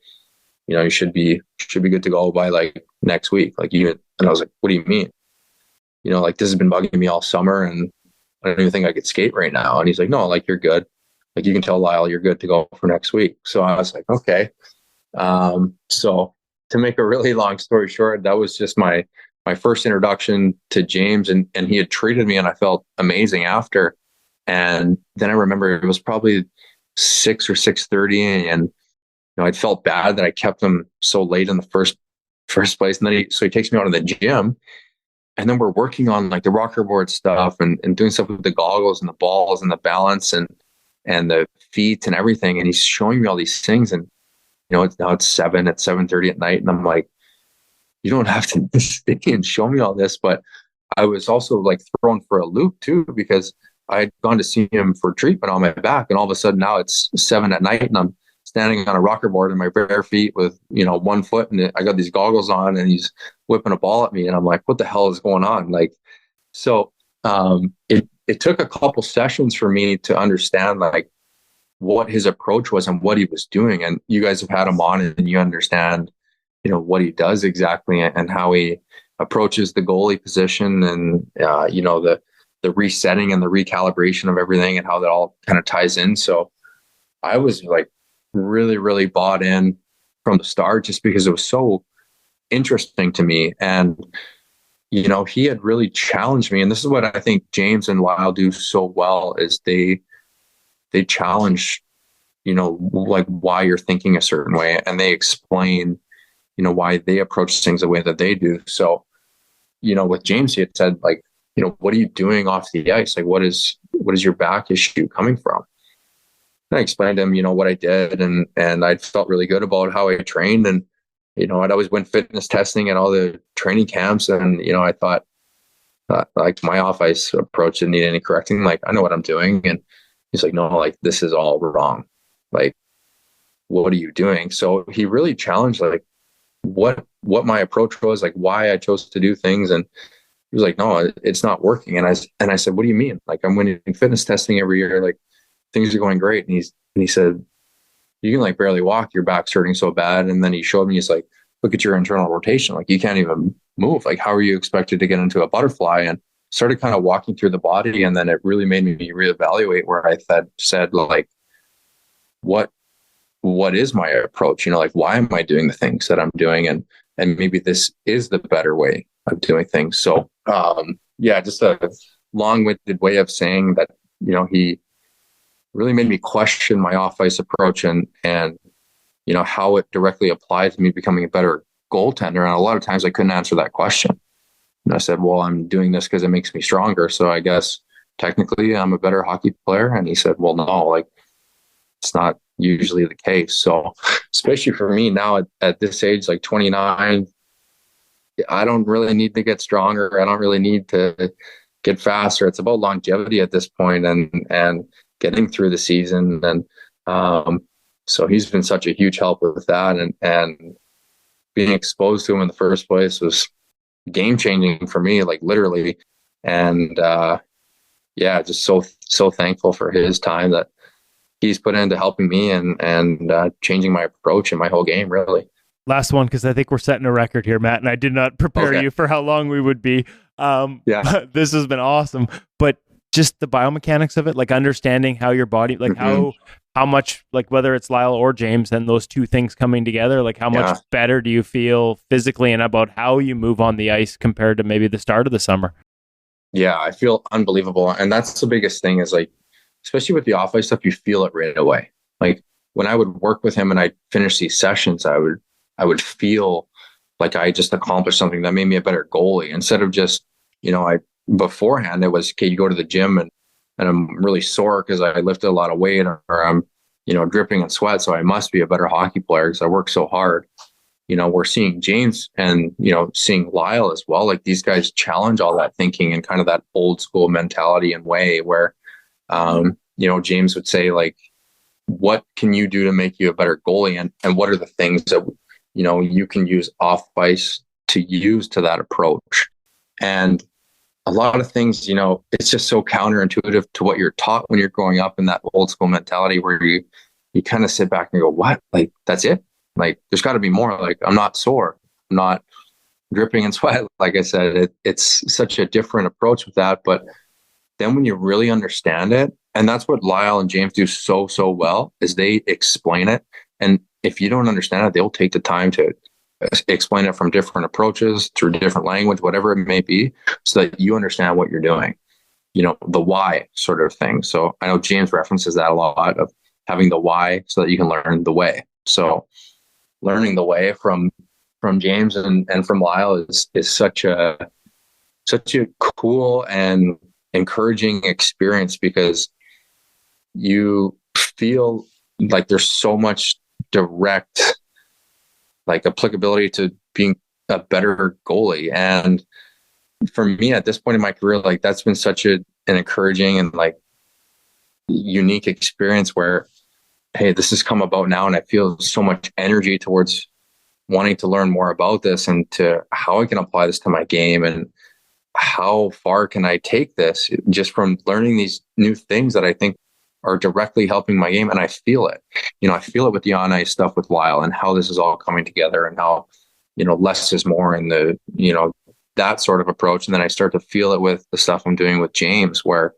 you should be good to go by like next week. And I was like, what do you mean? Like this has been bugging me all summer and I don't even think I could skate right now. And he's like, no, like you're good. Like you can tell Lyle you're good to go for next week. So I was like, okay. So to make a really long story short, that was just my first introduction to James, and he had treated me and I felt amazing after. And then I remember it was probably 6 or 6:30 and I'd felt bad that I kept him so late in the first place. And then he takes me out of the gym. And then we're working on like the rocker board stuff and doing stuff with the goggles and the balls and the balance and the feet and everything. And he's showing me all these things. And, it's 7:30 at night. And I'm like, you don't have to stay and show me all this. But I was also like thrown for a loop too, because I had gone to see him for treatment on my back. And all of a sudden now it's 7 at night and I'm standing on a rocker board in my bare feet with, 1 foot, and I got these goggles on and he's whipping a ball at me. And I'm like, what the hell is going on? So it took a couple sessions for me to understand like what his approach was and what he was doing. And you guys have had him on and you understand, what he does exactly and how he approaches the goalie position and, the resetting and the recalibration of everything and how that all kind of ties in. So I was like really, really bought in from the start just because it was so interesting to me. And, he had really challenged me. And this is what I think James and Lyle do so well is they challenge, like why you're thinking a certain way. And they explain, why they approach things the way that they do. So, with James, he had said like, what are you doing off the ice? Like, what is your back issue coming from? And I explained to him, what I did, and I felt really good about how I trained, and I'd always went fitness testing at all the training camps, and I thought like my off ice approach didn't need any correcting. Like I know what I'm doing, and he's like, no, like this is all wrong. Like, what are you doing? So he really challenged like what my approach was, like why I chose to do things, and he was like, no, it's not working. And I said, what do you mean? Like I'm winning fitness testing every year, like things are going great. And he said, you can like barely walk, your back's hurting so bad. And then he showed me, he's like, look at your internal rotation. Like you can't even move. Like how are you expected to get into a butterfly? And started kind of walking through the body. And then it really made me reevaluate where I said like, what is my approach? Like, why am I doing the things that I'm doing? And maybe this is the better way of doing things. So, just a long-winded way of saying that, he really made me question my off-ice approach and how it directly applied to me becoming a better goaltender. And a lot of times I couldn't answer that question. And I said, well, I'm doing this because it makes me stronger. So I guess technically I'm a better hockey player. And he said, well, no, like it's not usually the case. So especially for me now at this age, like 29, I don't really need to get stronger. I don't really need to get faster. It's about longevity at this point and getting through the season. And so he's been such a huge help with that. And being exposed to him in the first place was game changing for me, like literally. And just so thankful for his time that he's put into helping me and changing my approach and my whole game, really. Last one, because I think we're setting a record here, Matt, and I did not prepare you for how long we would be. This has been awesome. But just the biomechanics of it, like understanding how your body, like how much, like whether it's Lyle or James and those two things coming together, like how much better do you feel physically and about how you move on the ice compared to maybe the start of the summer? Yeah, I feel unbelievable. And that's the biggest thing is like, especially with the off-ice stuff, you feel it right away. Like when I would work with him and I'd finish these sessions, I would feel like I just accomplished something that made me a better goalie, instead of just, beforehand it was, okay, you go to the gym and I'm really sore because I lifted a lot of weight, or I'm, dripping in sweat. So I must be a better hockey player because I work so hard. We're seeing James and, seeing Lyle as well. Like, these guys challenge all that thinking and kind of that old school mentality and way where, James would say, like, what can you do to make you a better goalie? And what are the things that, you can use off ice to use to that approach? And a lot of things, it's just so counterintuitive to what you're taught when you're growing up in that old school mentality where you kind of sit back and go, what? Like, that's it? Like, there's got to be more. Like, I'm not sore. I'm not dripping in sweat. Like I said, it's such a different approach with that. But then when you really understand it, and that's what Lyle and James do so well, is they explain it. And if you don't understand it, they'll take the time to explain it from different approaches, through different language, whatever it may be, so that you understand what you're doing, the why sort of thing. So I know James references that a lot, of having the why so that you can learn the way. So learning the way from James and from Lyle is such a cool and encouraging experience, because you feel like there's so much direct, like, applicability to being a better goalie. And for me at this point in my career, like, that's been such an encouraging and, like, unique experience where, hey, this has come about now, and I feel so much energy towards wanting to learn more about this and to how I can apply this to my game, and how far can I take this just from learning these new things that I think are directly helping my game. And I feel it. I feel it with the on-ice stuff with Lyle, and how this is all coming together, and how, less is more in the, that sort of approach. And then I start to feel it with the stuff I'm doing with James, where,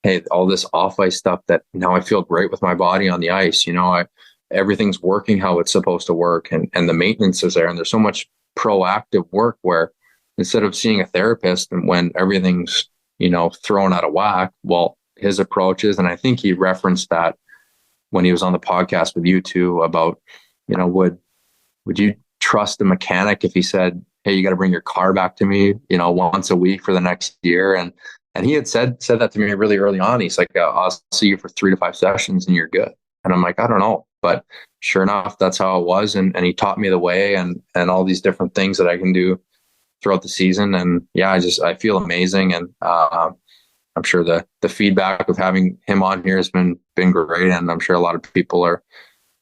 hey, all this off-ice stuff that now I feel great with my body on the ice. Everything's working how it's supposed to work, and the maintenance is there. And there's so much proactive work where, instead of seeing a therapist and when everything's, thrown out of whack, well, his approaches, and I think he referenced that when he was on the podcast with you too, about, would you trust a mechanic if he said, hey, you got to bring your car back to me, once a week for the next year? And he had said that to me really early on. He's like, I'll see you for 3 to 5 sessions and you're good. And I'm like, I don't know. But sure enough, that's how it was. And he taught me the way, and all these different things that I can do throughout the season. And yeah, I feel amazing. And I'm sure the feedback of having him on here has been great. And I'm sure a lot of people are,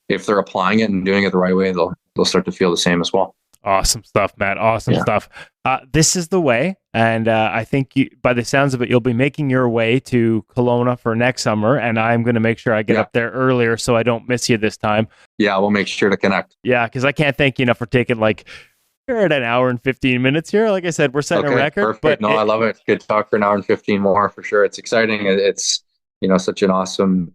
if they're applying it and doing it the right way, they'll start to feel the same as well. Awesome stuff, Matt. Awesome stuff. This is the way. And I think by the sounds of it, you'll be making your way to Kelowna for next summer. And I'm going to make sure I get up there earlier so I don't miss you this time. Yeah, we'll make sure to connect. Yeah, because I can't thank you enough for taking, like, we're at an hour and 15 minutes here. Like I said, we're setting a record. Perfect. But no, I love it. Good talk for an hour and 15 more for sure. It's exciting. It's, such an awesome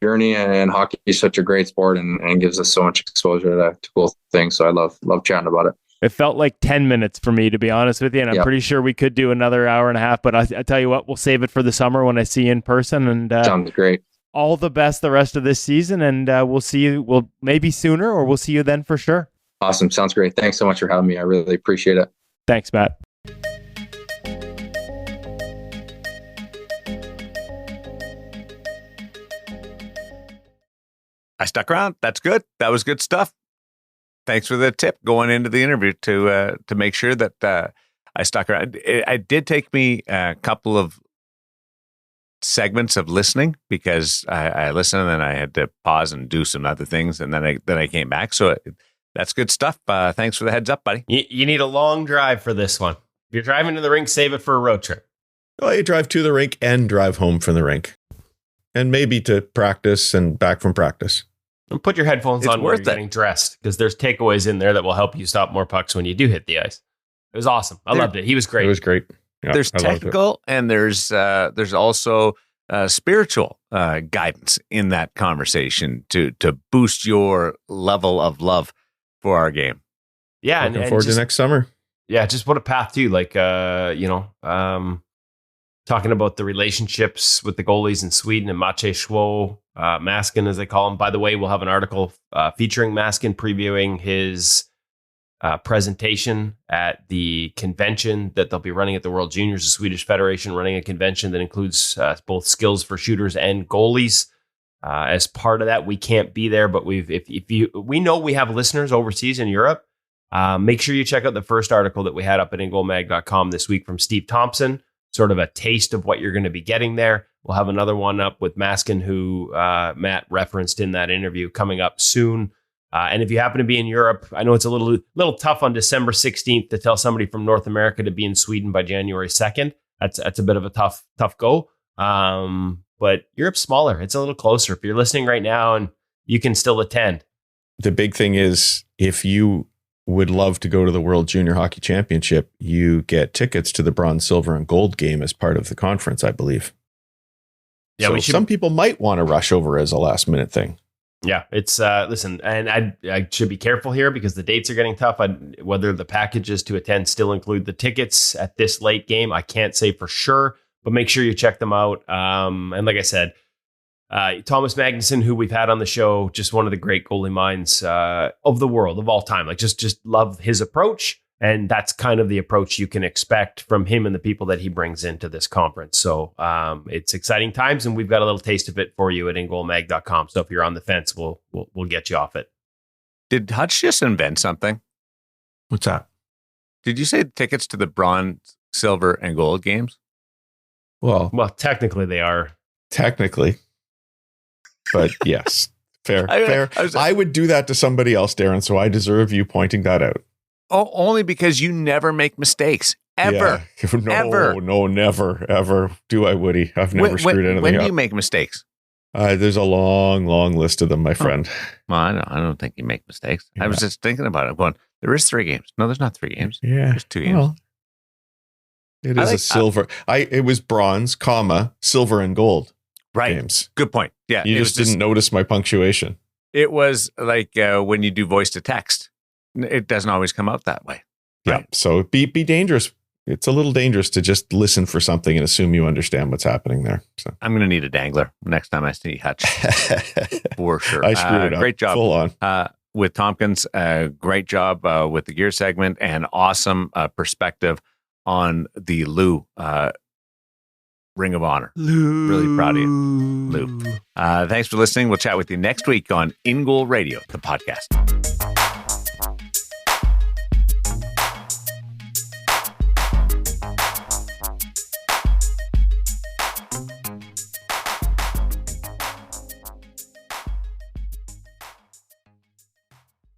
journey, and hockey is such a great sport and gives us so much exposure to cool things. So I love chatting about it. It felt like 10 minutes for me, to be honest with you. And I'm pretty sure we could do another hour and a half, but I tell you what, we'll save it for the summer when I see you in person. And sounds great. All the best the rest of this season. And we'll see you. We'll maybe sooner, or we'll see you then for sure. Awesome. Sounds great. Thanks so much for having me. I really appreciate it. Thanks, Matt. I stuck around. That's good. That was good stuff. Thanks for the tip going into the interview to make sure that I stuck around. It did take me a couple of segments of listening, because I listened and then I had to pause and do some other things, and then I came back. So that's good stuff. Thanks for the heads up, buddy. You need a long drive for this one. If you're driving to the rink, save it for a road trip. Well, you drive to the rink and drive home from the rink, and maybe to practice and back from practice. And put your headphones on when you're getting dressed, because there's takeaways in there that will help you stop more pucks when you do hit the ice. It was awesome. I loved it. He was great. It was great. Yeah, there's technical and there's also spiritual guidance in that conversation to boost your level of love for our game. Yeah, looking forward to next summer. Yeah, just what a path too. Like talking about the relationships with the goalies in Sweden and Maciej Schwo, Maskin, as they call him. By the way, we'll have an article featuring Maskin previewing his presentation at the convention that they'll be running at the World Juniors. The Swedish Federation running a convention that includes both skills for shooters and goalies. As part of that, we can't be there, but we know we have listeners overseas in Europe. Make sure you check out the first article that we had up at InGoalMag.com this week from Steve Thompson, sort of a taste of what you're going to be getting there. We'll have another one up with Maskin, who Matt referenced in that interview, coming up soon. And if you happen to be in Europe, I know it's a little tough on December 16th to tell somebody from North America to be in Sweden by January 2nd. That's a bit of a tough go. But Europe's smaller. It's a little closer. If you're listening right now and you can still attend. The big thing is, if you would love to go to the World Junior Hockey Championship, you get tickets to the bronze, silver, and gold game as part of the conference, I believe. Yeah, so some people might want to rush over as a last minute thing. Yeah, it's listen, and I should be careful here because the dates are getting tough. Whether the packages to attend still include the tickets at this late game, I can't say for sure, but make sure you check them out. And like I said, Thomas Magnuson, who we've had on the show, just one of the great goalie minds of the world of all time. Like just love his approach. And that's kind of the approach you can expect from him and the people that he brings into this conference. So it's exciting times, and we've got a little taste of it for you at InGoalMag.com. So if you're on the fence, we'll get you off it. Did Hutch just invent something? What's that? Did you say tickets to the bronze, silver, and gold games? Well, technically they are. Technically. But yes, fair. I would do that to somebody else, Darren, so I deserve you pointing that out. Oh, only because you never make mistakes. Ever. Yeah. No, never, ever do I, Woody. I've never screwed anything up. When do you make mistakes? There's a long list of them, my friend. Well, I don't think you make mistakes. Yeah. I was just thinking about it. I'm going, there is 3 games. No, there's not 3 games. Yeah. There's 2 games. Well, it is a silver. It was bronze, silver, and gold games. Good point. Yeah. You just didn't notice my punctuation. It was like when you do voice to text. It doesn't always come out that way. Right? Yeah. So be dangerous. It's a little dangerous to just listen for something and assume you understand what's happening there. So I'm going to need a dangler next time I see Hutch. For sure. I screwed it up. Great job. Full on. With Tomkins. Great job with the gear segment, and awesome perspective on the Lou Ring of Honor. Lou. Really proud of you, Lou. Thanks for listening. We'll chat with you next week on InGoal Radio, the podcast.